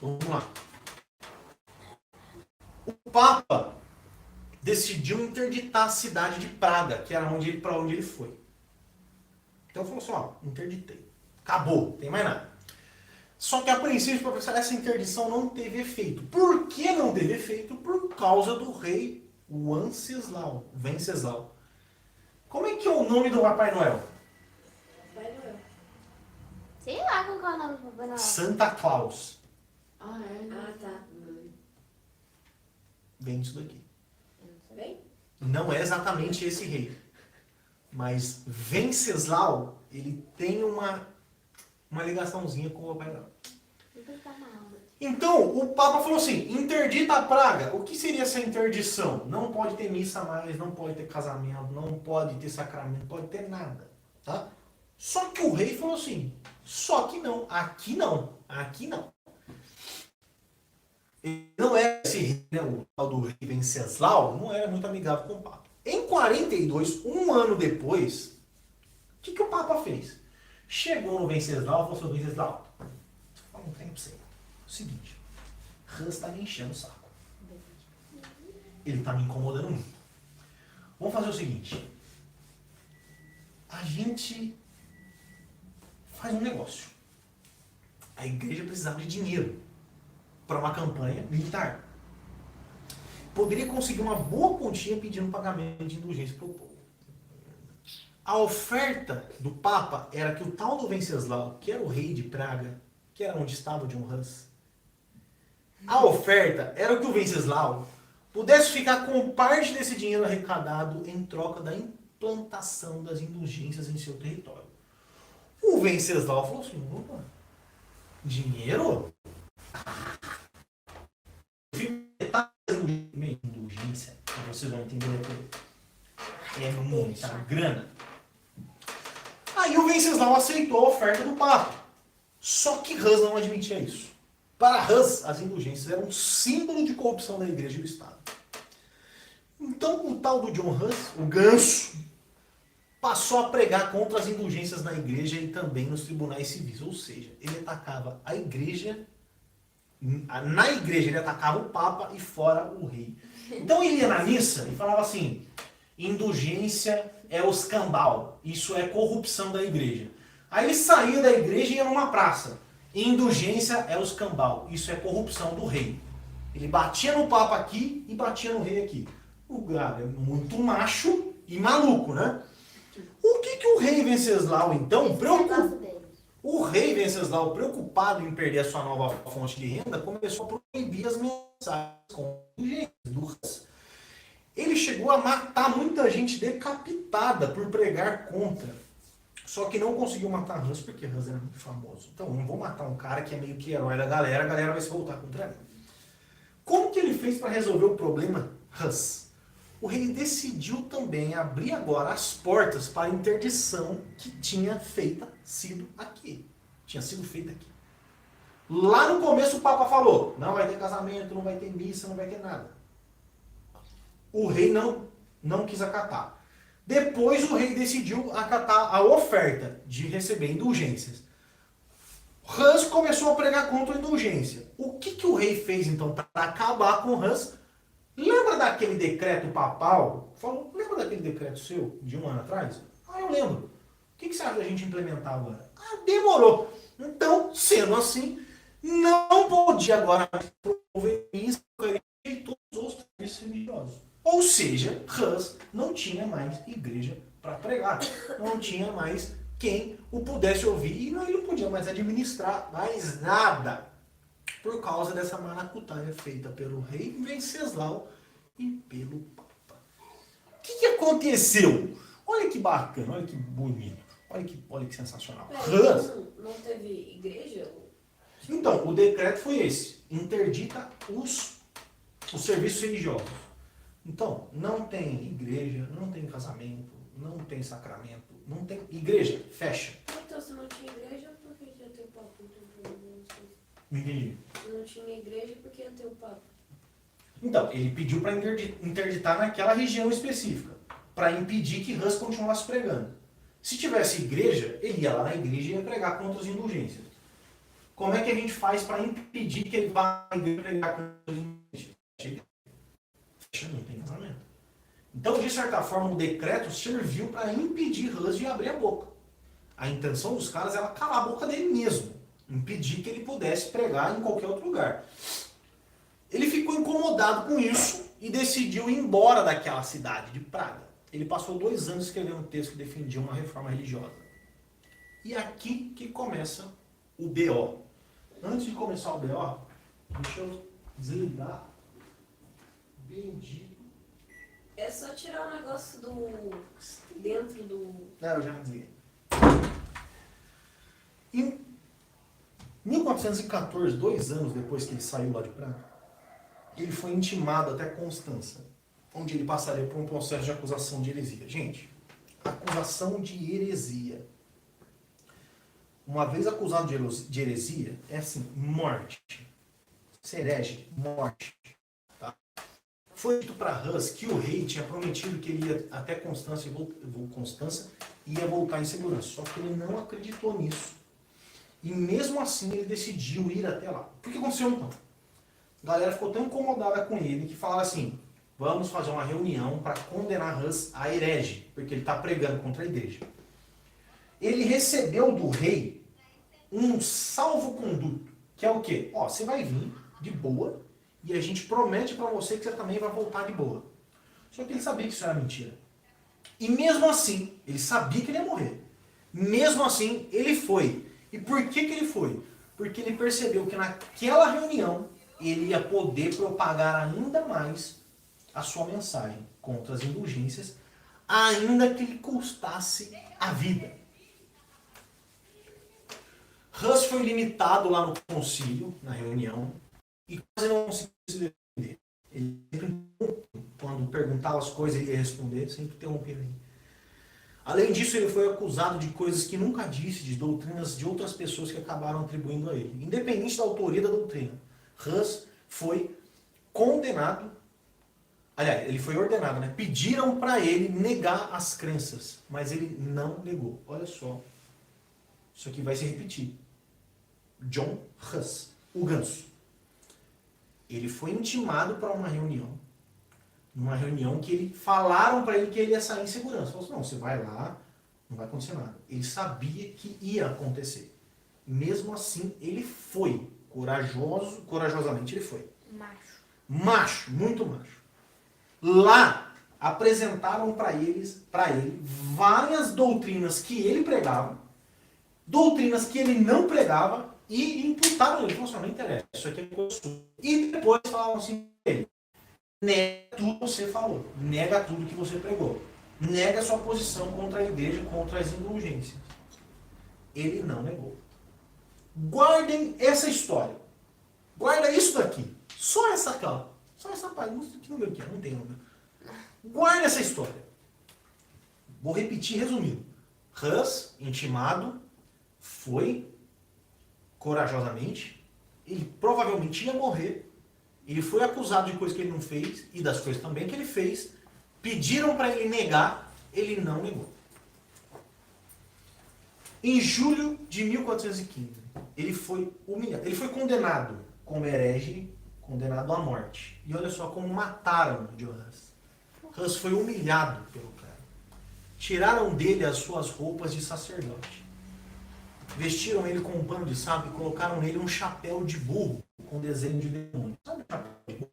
Vamos lá. O Papa decidiu interditar a cidade de Praga, que era para onde ele foi. Então falou assim, ó, interditei. Acabou, não tem mais nada. Só que a princípio, professor, essa interdição não teve efeito. Por que não teve efeito? Por causa do rei Venceslau. Como é que é o nome do Papai Noel? Papai Noel. Sei lá qual que é o nome do Papai Noel. Santa Claus. Ah, é? Ah, tá. Vem disso daqui. Bem? Não é exatamente esse rei. Mas Venceslau, ele tem uma ligaçãozinha com o Papai Noel. Depois dá uma aula. Então, o Papa falou assim, interdita a praga. O que seria essa interdição? Não pode ter missa mais, não pode ter casamento, não pode ter sacramento, não pode ter nada. Tá? Só que o rei falou assim, só que não, aqui não, aqui não. Ele não era esse rei, né, o tal do rei Venceslau, não era muito amigável com o Papa. Em 42, um ano depois, o que o Papa fez? Chegou no Venceslau e falou assim, Venceslau, vou falar um tempo pra você. O seguinte, Hans tá me enchendo o saco. Ele tá me incomodando muito. Vamos fazer o seguinte. A gente faz um negócio. A igreja precisava de dinheiro para uma campanha militar. Poderia conseguir uma boa quantia pedindo pagamento de indulgência para o povo. A oferta do Papa era que o tal do Venceslau, que era o rei de Praga, que era onde estava o John Hus, a oferta era que o Venceslau pudesse ficar com parte desse dinheiro arrecadado em troca da implantação das indulgências em seu território. O Venceslau falou assim, opa, dinheiro? Minha indulgência, vocês vão entender depois. É muita grana. Aí o Venceslau aceitou a oferta do Papa. Só que Hus não admitia isso. Para Hus, as indulgências eram um símbolo de corrupção da igreja e do Estado. Então o tal do John Hus, o ganso, passou a pregar contra as indulgências na igreja e também nos tribunais civis. Ou seja, ele atacava a igreja, na igreja ele atacava o Papa e fora o rei. Então ele ia na missa e falava assim, indulgência é o escambau, isso é corrupção da igreja. Aí ele saía da igreja e ia numa praça. Indulgência é o escambau, isso é corrupção do rei. Ele batia no Papa aqui e batia no rei aqui. O cara é muito macho e maluco, né? O que o rei Venceslau, então, o rei Venceslau, preocupado em perder a sua nova fonte de renda, começou a proibir as mensagens com indulgência do Hus. Ele chegou a matar muita gente decapitada por pregar contra. Só que não conseguiu matar Hus porque Hus era muito famoso. Então, não vou matar um cara que é meio que herói da galera, a galera vai se voltar contra ele. Como que ele fez para resolver o problema Hus? O rei decidiu também abrir agora as portas para a interdição que tinha sido aqui. Tinha sido feita aqui. Lá no começo o Papa falou, não vai ter casamento, não vai ter missa, não vai ter nada. O rei não quis acatar. Depois o rei decidiu acatar a oferta de receber indulgências. Hus começou a pregar contra a indulgência. O que o rei fez então para acabar com Hus? Lembra daquele decreto papal? Lembra daquele decreto seu de um ano atrás? Ah, eu lembro. O que você acha da gente implementar agora? Ah, demorou. Então, sendo assim, não podia agora promover isso e todos os outros serviços religiosos. Ou seja, Hus não tinha mais igreja para pregar. Não tinha mais quem o pudesse ouvir e ele não podia mais administrar mais nada. Por causa dessa maracutaia feita pelo rei Venceslau e pelo Papa. O que aconteceu? Olha que bacana, olha que bonito, olha que sensacional. Não teve igreja? Então, o decreto foi esse. Interdita os serviços religiosos. Então, não tem igreja, não tem casamento, não tem sacramento, não tem igreja, fecha. Então, se não tinha igreja, por que ia ter o Papa? Não entendi. Não tinha igreja porque ia ter o Papa. Então, ele pediu para interditar naquela região específica, para impedir que Hus continuasse pregando. Se tivesse igreja, ele ia lá na igreja e ia pregar contra as indulgências. Como é que a gente faz para impedir que ele vá à igreja pregar contra as indulgências? Fechamento em casamento. Então, de certa forma, o decreto serviu para impedir Hus de abrir a boca. A intenção dos caras era calar a boca dele mesmo. Impedir que ele pudesse pregar em qualquer outro lugar. Ele ficou incomodado com isso e decidiu ir embora daquela cidade de Praga. Ele passou 2 anos escrevendo um texto que defendia uma reforma religiosa. E aqui que começa o BO. Antes de começar o BO, deixa eu desligar. Bendito. É só tirar o negócio do... dentro do... Não, eu já desliguei. Em 1414, 2 anos depois que ele saiu lá de Praga, ele foi intimado até Constança, onde ele passaria por um processo de acusação de heresia. Gente, acusação de heresia. Uma vez acusado de heresia, é assim, morte. Se herege, morte. Tá? Foi dito para Hus que o rei tinha prometido que ele ia até Constança e ia voltar em segurança. Só que ele não acreditou nisso. E mesmo assim ele decidiu ir até lá. O que aconteceu então? A galera ficou tão incomodada com ele que falaram assim, vamos fazer uma reunião para condenar Hus a herege, porque ele está pregando contra a igreja. Ele recebeu do rei um salvo-conduto, que é o quê? Ó, você vai vir de boa e a gente promete para você que você também vai voltar de boa. Só que ele sabia que isso era mentira. E mesmo assim, ele sabia que ele ia morrer. Mesmo assim, ele foi. E por que ele foi? Porque ele percebeu que naquela reunião ele ia poder propagar ainda mais a sua mensagem contra as indulgências, ainda que lhe custasse a vida. Hus foi limitado lá no concílio, na reunião, e quase não conseguiu se defender. Ele sempre, quando perguntava as coisas, ele ia responder, sempre interrompia ele. Além disso, ele foi acusado de coisas que nunca disse, de doutrinas de outras pessoas que acabaram atribuindo a ele. Independente da autoria da doutrina, Hus foi condenado, aliás, ele foi ordenado, né? Pediram para ele negar as crenças, mas ele não negou. Olha só, isso aqui vai se repetir. John Hus, o ganso. Ele foi intimado para uma reunião que ele falaram para ele que ele ia sair em segurança. Falou assim, não, você vai lá, não vai acontecer nada. Ele sabia que ia acontecer. Mesmo assim, ele foi. Corajosamente ele foi. Macho, muito macho. Lá, apresentaram para ele várias doutrinas que ele pregava, doutrinas que ele não pregava, e imputaram ele. Falou assim, não interessa, isso aqui é coisa sua. E depois falaram assim para ele, nega tudo que você falou, nega tudo que você pregou, nega sua posição contra a igreja, contra as indulgências. Ele não negou. Guardem essa história. Guarda isso daqui. Só essa parte. Não meu que é, não tem número. Guarda essa história. Vou repetir resumindo. Hus, intimado, foi corajosamente. Ele provavelmente ia morrer. Ele foi acusado de coisas que ele não fez e das coisas também que ele fez. Pediram para ele negar, ele não negou. Em julho de 1415, ele foi humilhado. Ele foi condenado como herege, condenado à morte. E olha só como mataram John Hus. Hus foi humilhado pelo cara. Tiraram dele as suas roupas de sacerdote. Vestiram ele com um pano de saco e colocaram nele um chapéu de burro com desenho de demônio. Sabe o chapéu de burro?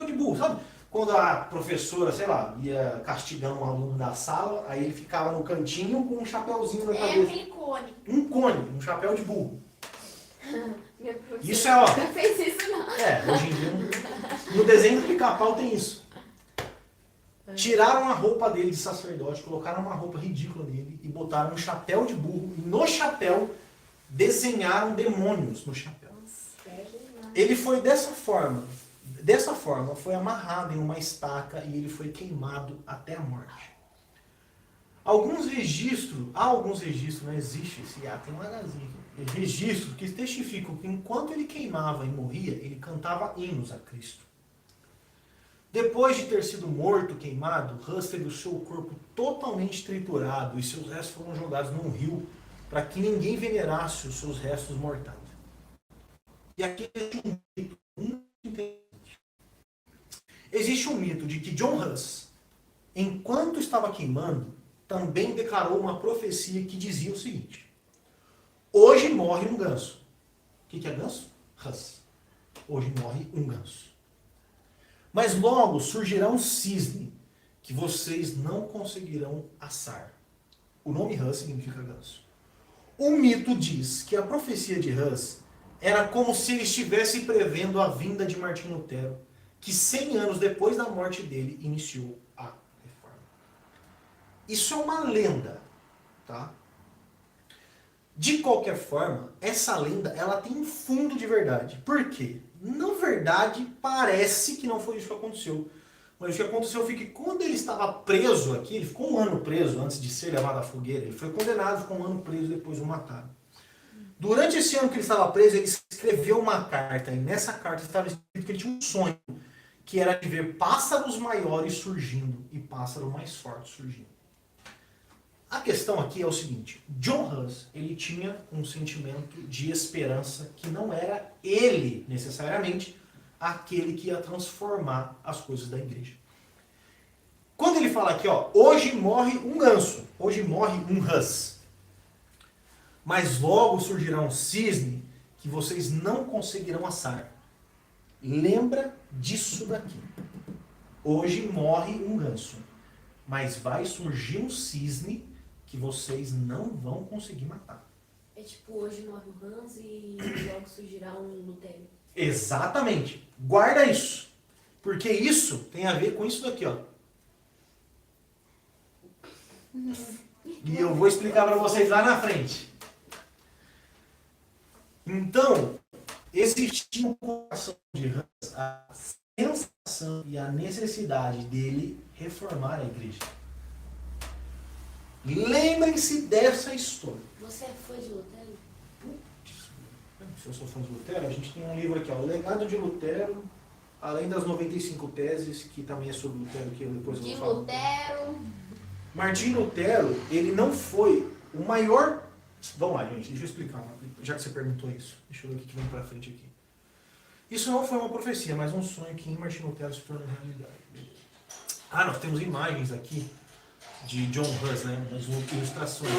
De burro, sabe? Quando a professora, sei lá, ia castigando um aluno da sala, aí ele ficava no cantinho com um chapéuzinho na cabeça. Aquele cone. Um cone, um chapéu de burro. Minha professora Isso é, ó. nunca fez isso, não. Hoje em dia, no desenho do Pica-Pau tem isso. Tiraram a roupa dele de sacerdote, colocaram uma roupa ridícula nele e botaram um chapéu de burro. E no chapéu, desenharam demônios no chapéu. Ele foi dessa forma, foi amarrado em uma estaca e ele foi queimado até a morte. Há alguns registros, não existe esse tem um magazinho aqui, registros que testificam que enquanto ele queimava e morria, ele cantava hinos a Cristo. Depois de ter sido morto, queimado, Hus teve o seu corpo totalmente triturado e seus restos foram jogados num rio para que ninguém venerasse os seus restos mortais. E aqui existe um mito muito interessante. Existe um mito de que John Hus, enquanto estava queimando, também declarou uma profecia que dizia o seguinte: hoje morre um ganso. O que é ganso? Hus. Hoje morre um ganso. Mas logo surgirá um cisne que vocês não conseguirão assar. O nome Hus significa ganso. O mito diz que a profecia de Hus era como se ele estivesse prevendo a vinda de Martim Lutero, que 100 anos depois da morte dele iniciou a reforma. Isso é uma lenda, tá? De qualquer forma, essa lenda ela tem um fundo de verdade. Por quê? Na verdade, parece que não foi isso que aconteceu. Mas o que aconteceu foi que quando ele estava preso aqui, ele ficou um ano preso antes de ser levado à fogueira. Ele foi condenado, ficou um ano preso, depois o mataram. Durante esse ano que ele estava preso, ele escreveu uma carta. E nessa carta estava escrito que ele tinha um sonho, que era de ver pássaros maiores surgindo e pássaros mais fortes surgindo. A questão aqui é o seguinte: John Hus, ele tinha um sentimento de esperança que não era ele, necessariamente, aquele que ia transformar as coisas da igreja. Quando ele fala aqui, ó, hoje morre um ganso, hoje morre um Hus, mas logo surgirá um cisne que vocês não conseguirão assar. Lembra disso daqui. Hoje morre um ganso, mas vai surgir um cisne que vocês não vão conseguir matar. É tipo, hoje morre o Hans e logo surgirá um Lutero. Exatamente. Guarda isso. Porque isso tem a ver com isso daqui, ó. E eu vou explicar para vocês lá na frente. Então, existia no coração de Hans a sensação e a necessidade dele reformar a igreja. Lembrem-se dessa história. Você é fã de Lutero? Se eu sou fã de Lutero, a gente tem um livro aqui, ó, O Legado de Lutero, além das 95 teses, que também é sobre Lutero, que eu depois vou falar. Lutero. Martim Lutero, ele não foi o maior... Vamos lá, gente, deixa eu explicar, já que você perguntou isso. Deixa eu ver o que vem pra frente aqui. Isso não foi uma profecia, mas um sonho que em Martim Lutero se tornou realidade. Ah, nós temos imagens aqui de John Hus, né? Umas ilustrações.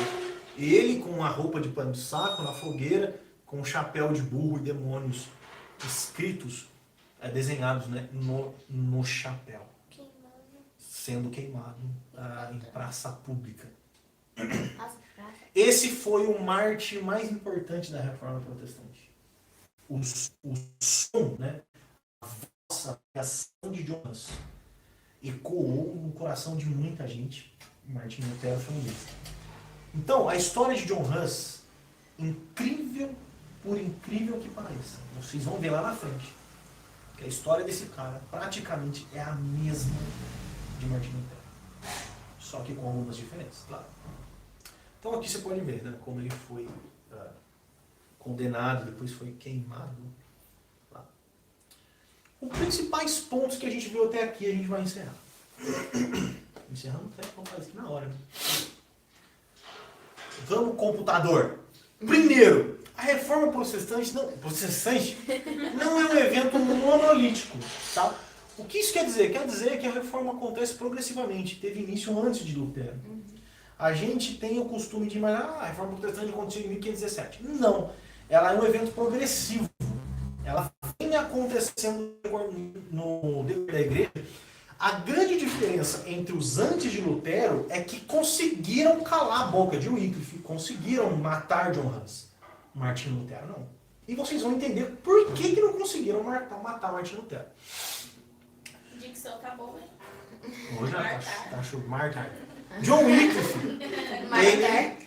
Ele com uma roupa de pano de saco na fogueira, com um chapéu de burro e demônios escritos, desenhados, né, no chapéu, sendo queimado em praça pública. Esse foi o mártir mais importante da Reforma Protestante. O som, né, a voz, a pregação de John Hus ecoou no coração de muita gente. Martim Lutero foi um deles. Então, a história de John Hus, incrível, por incrível que pareça, vocês vão ver lá na frente, que a história desse cara praticamente é a mesma de Martim Lutero, só que com algumas diferenças, claro. Então aqui você pode ver, né, como ele foi condenado, depois foi queimado. Lá. Os principais pontos que a gente viu até aqui, a gente vai encerrar. Encerrando até, vamos fazer isso na hora. Né? Vamos, computador. Primeiro, a reforma protestante não é um evento monolítico. Tá? O que isso quer dizer? Quer dizer que a reforma acontece progressivamente. Teve início antes de Lutero. A gente tem o costume de imaginar a reforma protestante aconteceu em 1517. Não. Ela é um evento progressivo. Ela vem acontecendo no decorrer da igreja. A grande diferença entre os antes de Lutero é que conseguiram calar a boca de Wycliffe, conseguiram matar John Hus. Martim Lutero não. E vocês vão entender por que não conseguiram matar Martim Lutero. Dicção tá bom, hein? Hoje tá show. Martar. John Wycliffe,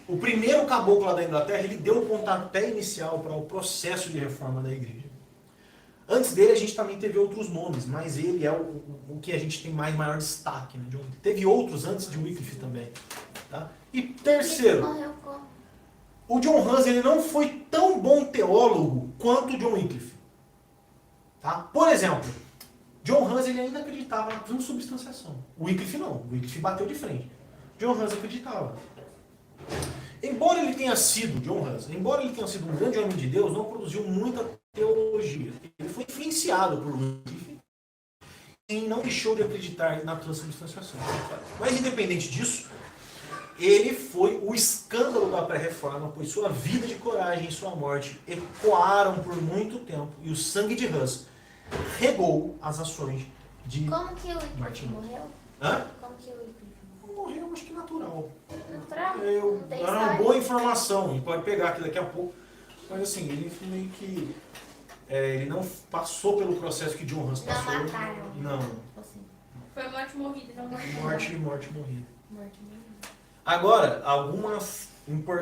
o primeiro caboclo lá da Inglaterra, ele deu o pontapé inicial para o processo de reforma da igreja. Antes dele a gente também teve outros nomes, mas ele é o que a gente tem maior destaque. Né? Teve outros antes de Wycliffe também. Tá? E terceiro, o John Hus ele não foi tão bom teólogo quanto o John Wycliffe. Tá? Por exemplo, John Hus ele ainda acreditava na transubstanciação. Wycliffe não. Wycliffe bateu de frente. John Hus acreditava. Embora ele tenha sido, John Hus, embora ele tenha sido um grande homem de Deus, não produziu muita teologia. Ele foi influenciado por Wycliffe e não deixou de acreditar na transubstanciação. Mas independente disso, ele foi o escândalo da pré-reforma, pois sua vida de coragem e sua morte ecoaram por muito tempo e o sangue de Hus regou as ações de Como que o Wycliffe Martin. morreu? Hã? Como que o Wycliffe Morreu, acho que natural. Natural? Eu, Não tem era uma história? boa informação, e pode pegar aqui daqui a pouco. Mas assim, ele meio que. Ele não passou pelo processo que John Hus Não passou. mataram. Não. Assim, Foi morte morrida, não morte. Morte morrida. morto mesmo. Agora, algumas.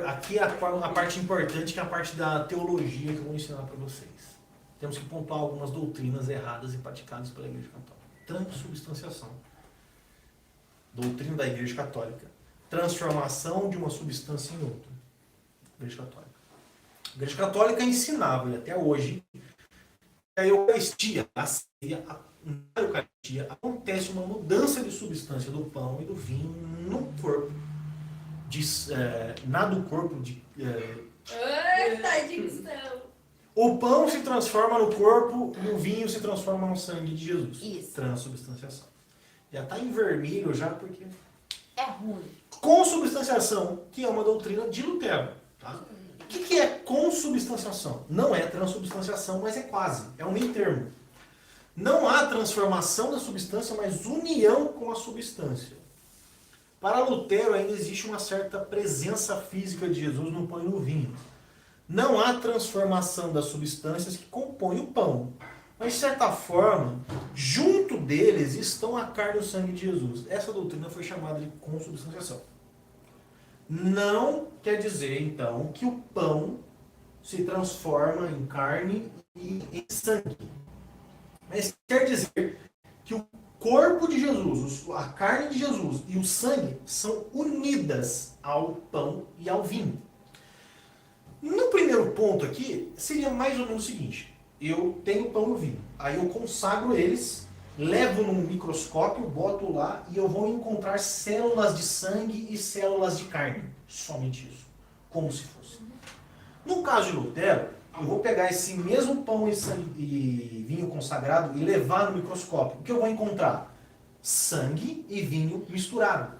Aqui é a parte importante, que é a parte da teologia que eu vou ensinar para vocês. Temos que pontuar algumas doutrinas erradas e praticadas pela Igreja Católica. Transubstanciação. Doutrina da Igreja Católica. Transformação de uma substância em outra. Igreja Católica. A Igreja Católica ensinava, e até hoje, que a Eucaristia, a ceia, na Eucaristia, acontece uma mudança de substância do pão e do vinho no corpo. Do corpo de. Eita, dicção! O pão se transforma no corpo e o vinho se transforma no sangue de Jesus. Isso. Transubstanciação. Já está em vermelho já porque... É ruim. Consubstanciação, que é uma doutrina de Lutero. Tá? O que é consubstanciação? Não é transubstanciação, mas é quase. É um meio termo. Não há transformação da substância, mas união com a substância. Para Lutero ainda existe uma certa presença física de Jesus no pão e no vinho. Não há transformação das substâncias que compõem o pão. Mas, de certa forma, junto deles estão a carne e o sangue de Jesus. Essa doutrina foi chamada de consubstanciação. Não quer dizer, então, que o pão se transforma em carne e em sangue. Mas quer dizer que o corpo de Jesus, a carne de Jesus e o sangue são unidas ao pão e ao vinho. No primeiro ponto aqui, seria mais ou menos o seguinte. Eu tenho pão e o vinho. Aí eu consagro eles, levo num microscópio, boto lá e eu vou encontrar células de sangue e células de carne. Somente isso. Como se fosse. No caso de Lutero, eu vou pegar esse mesmo pão e vinho consagrado e levar no microscópio. O que eu vou encontrar? Sangue e vinho misturado.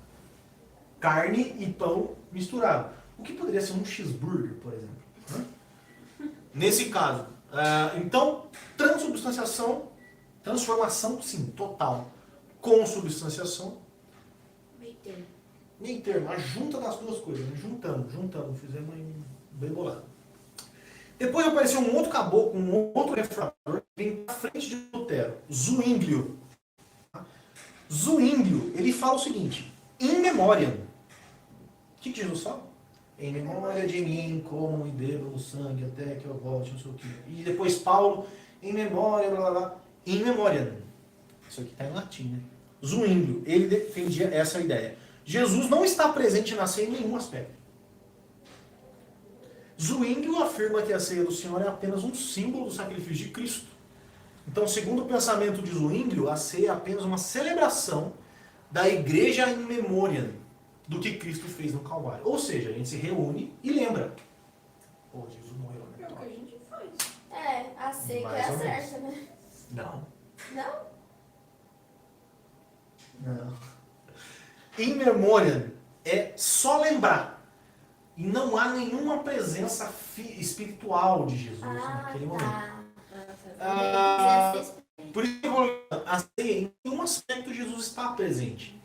Carne e pão misturado. O que poderia ser um cheeseburger, por exemplo. Nesse caso. Então, transubstanciação, transformação, sim, total. Consubstanciação, Meio termo. meio termo, a junta das duas coisas. Né? Juntamos, fizemos bem bolado. Depois apareceu um outro caboclo, um outro reformador, que vem à frente de Lutero, Zwinglio. Zwinglio, ele fala o seguinte, in memoriam. O que Jesus fala? Em memória de mim, como e bebo o sangue até que eu volte, não sei o quê. E depois Paulo, em memória, blá blá blá. In memoriam. Isso aqui está em latim, né? Zwinglio, ele defendia essa ideia. Jesus não está presente na ceia em nenhum aspecto. Zwinglio afirma que a ceia do Senhor é apenas um símbolo do sacrifício de Cristo. Então, segundo o pensamento de Zwinglio, a ceia é apenas uma celebração da igreja in memoriam do que Cristo fez no Calvário. Ou seja, a gente se reúne e lembra. Pô, Jesus morreu na É minha o que a história. gente faz. É, a seca Mais é a ou menos. certa, né? Não. Não? Não. In memoriam é só lembrar. E não há nenhuma presença espiritual de Jesus naquele momento. Tá. Ah, por isso que eu vou a ceia, em nenhum aspecto Jesus está presente.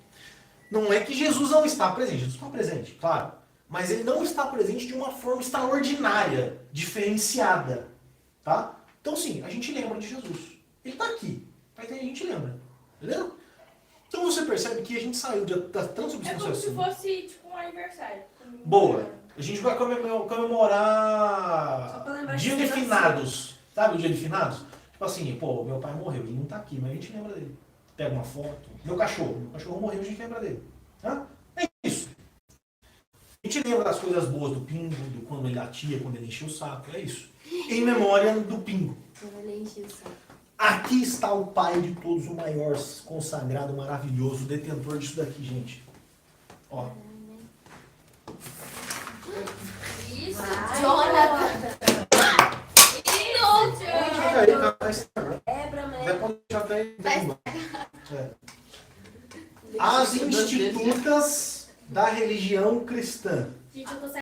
Não é que Jesus não está presente, Jesus está presente, claro. Mas ele não está presente de uma forma extraordinária, diferenciada. Tá? Então sim, a gente lembra de Jesus. Ele está aqui, mas aí a gente lembra. Entendeu? Então você percebe que a gente saiu da É como se transubstanciação. fosse tipo um aniversário. Boa. A gente vai Só pra comemorar lembrar Dia que de você Finados. Sabe o Dia de Finados? Tipo assim, pô, meu pai morreu, ele não tá aqui, mas a gente lembra dele. Pega uma foto. Meu cachorro morreu, a gente lembra dele. Hã? É isso. A gente lembra das coisas boas do Pingo, do quando ele latia, quando ele enchia o saco. É isso. Em memória do Pingo. Eu vou ler encher o saco. Aqui está o pai de todos, o maior, consagrado, maravilhoso, detentor disso daqui, gente. Ó. Isso, Vai, Jonathan. Inútil. Quebra, né? Vai pode deixar até aí. Vai. As institutas da religião cristã. Gente, eu tô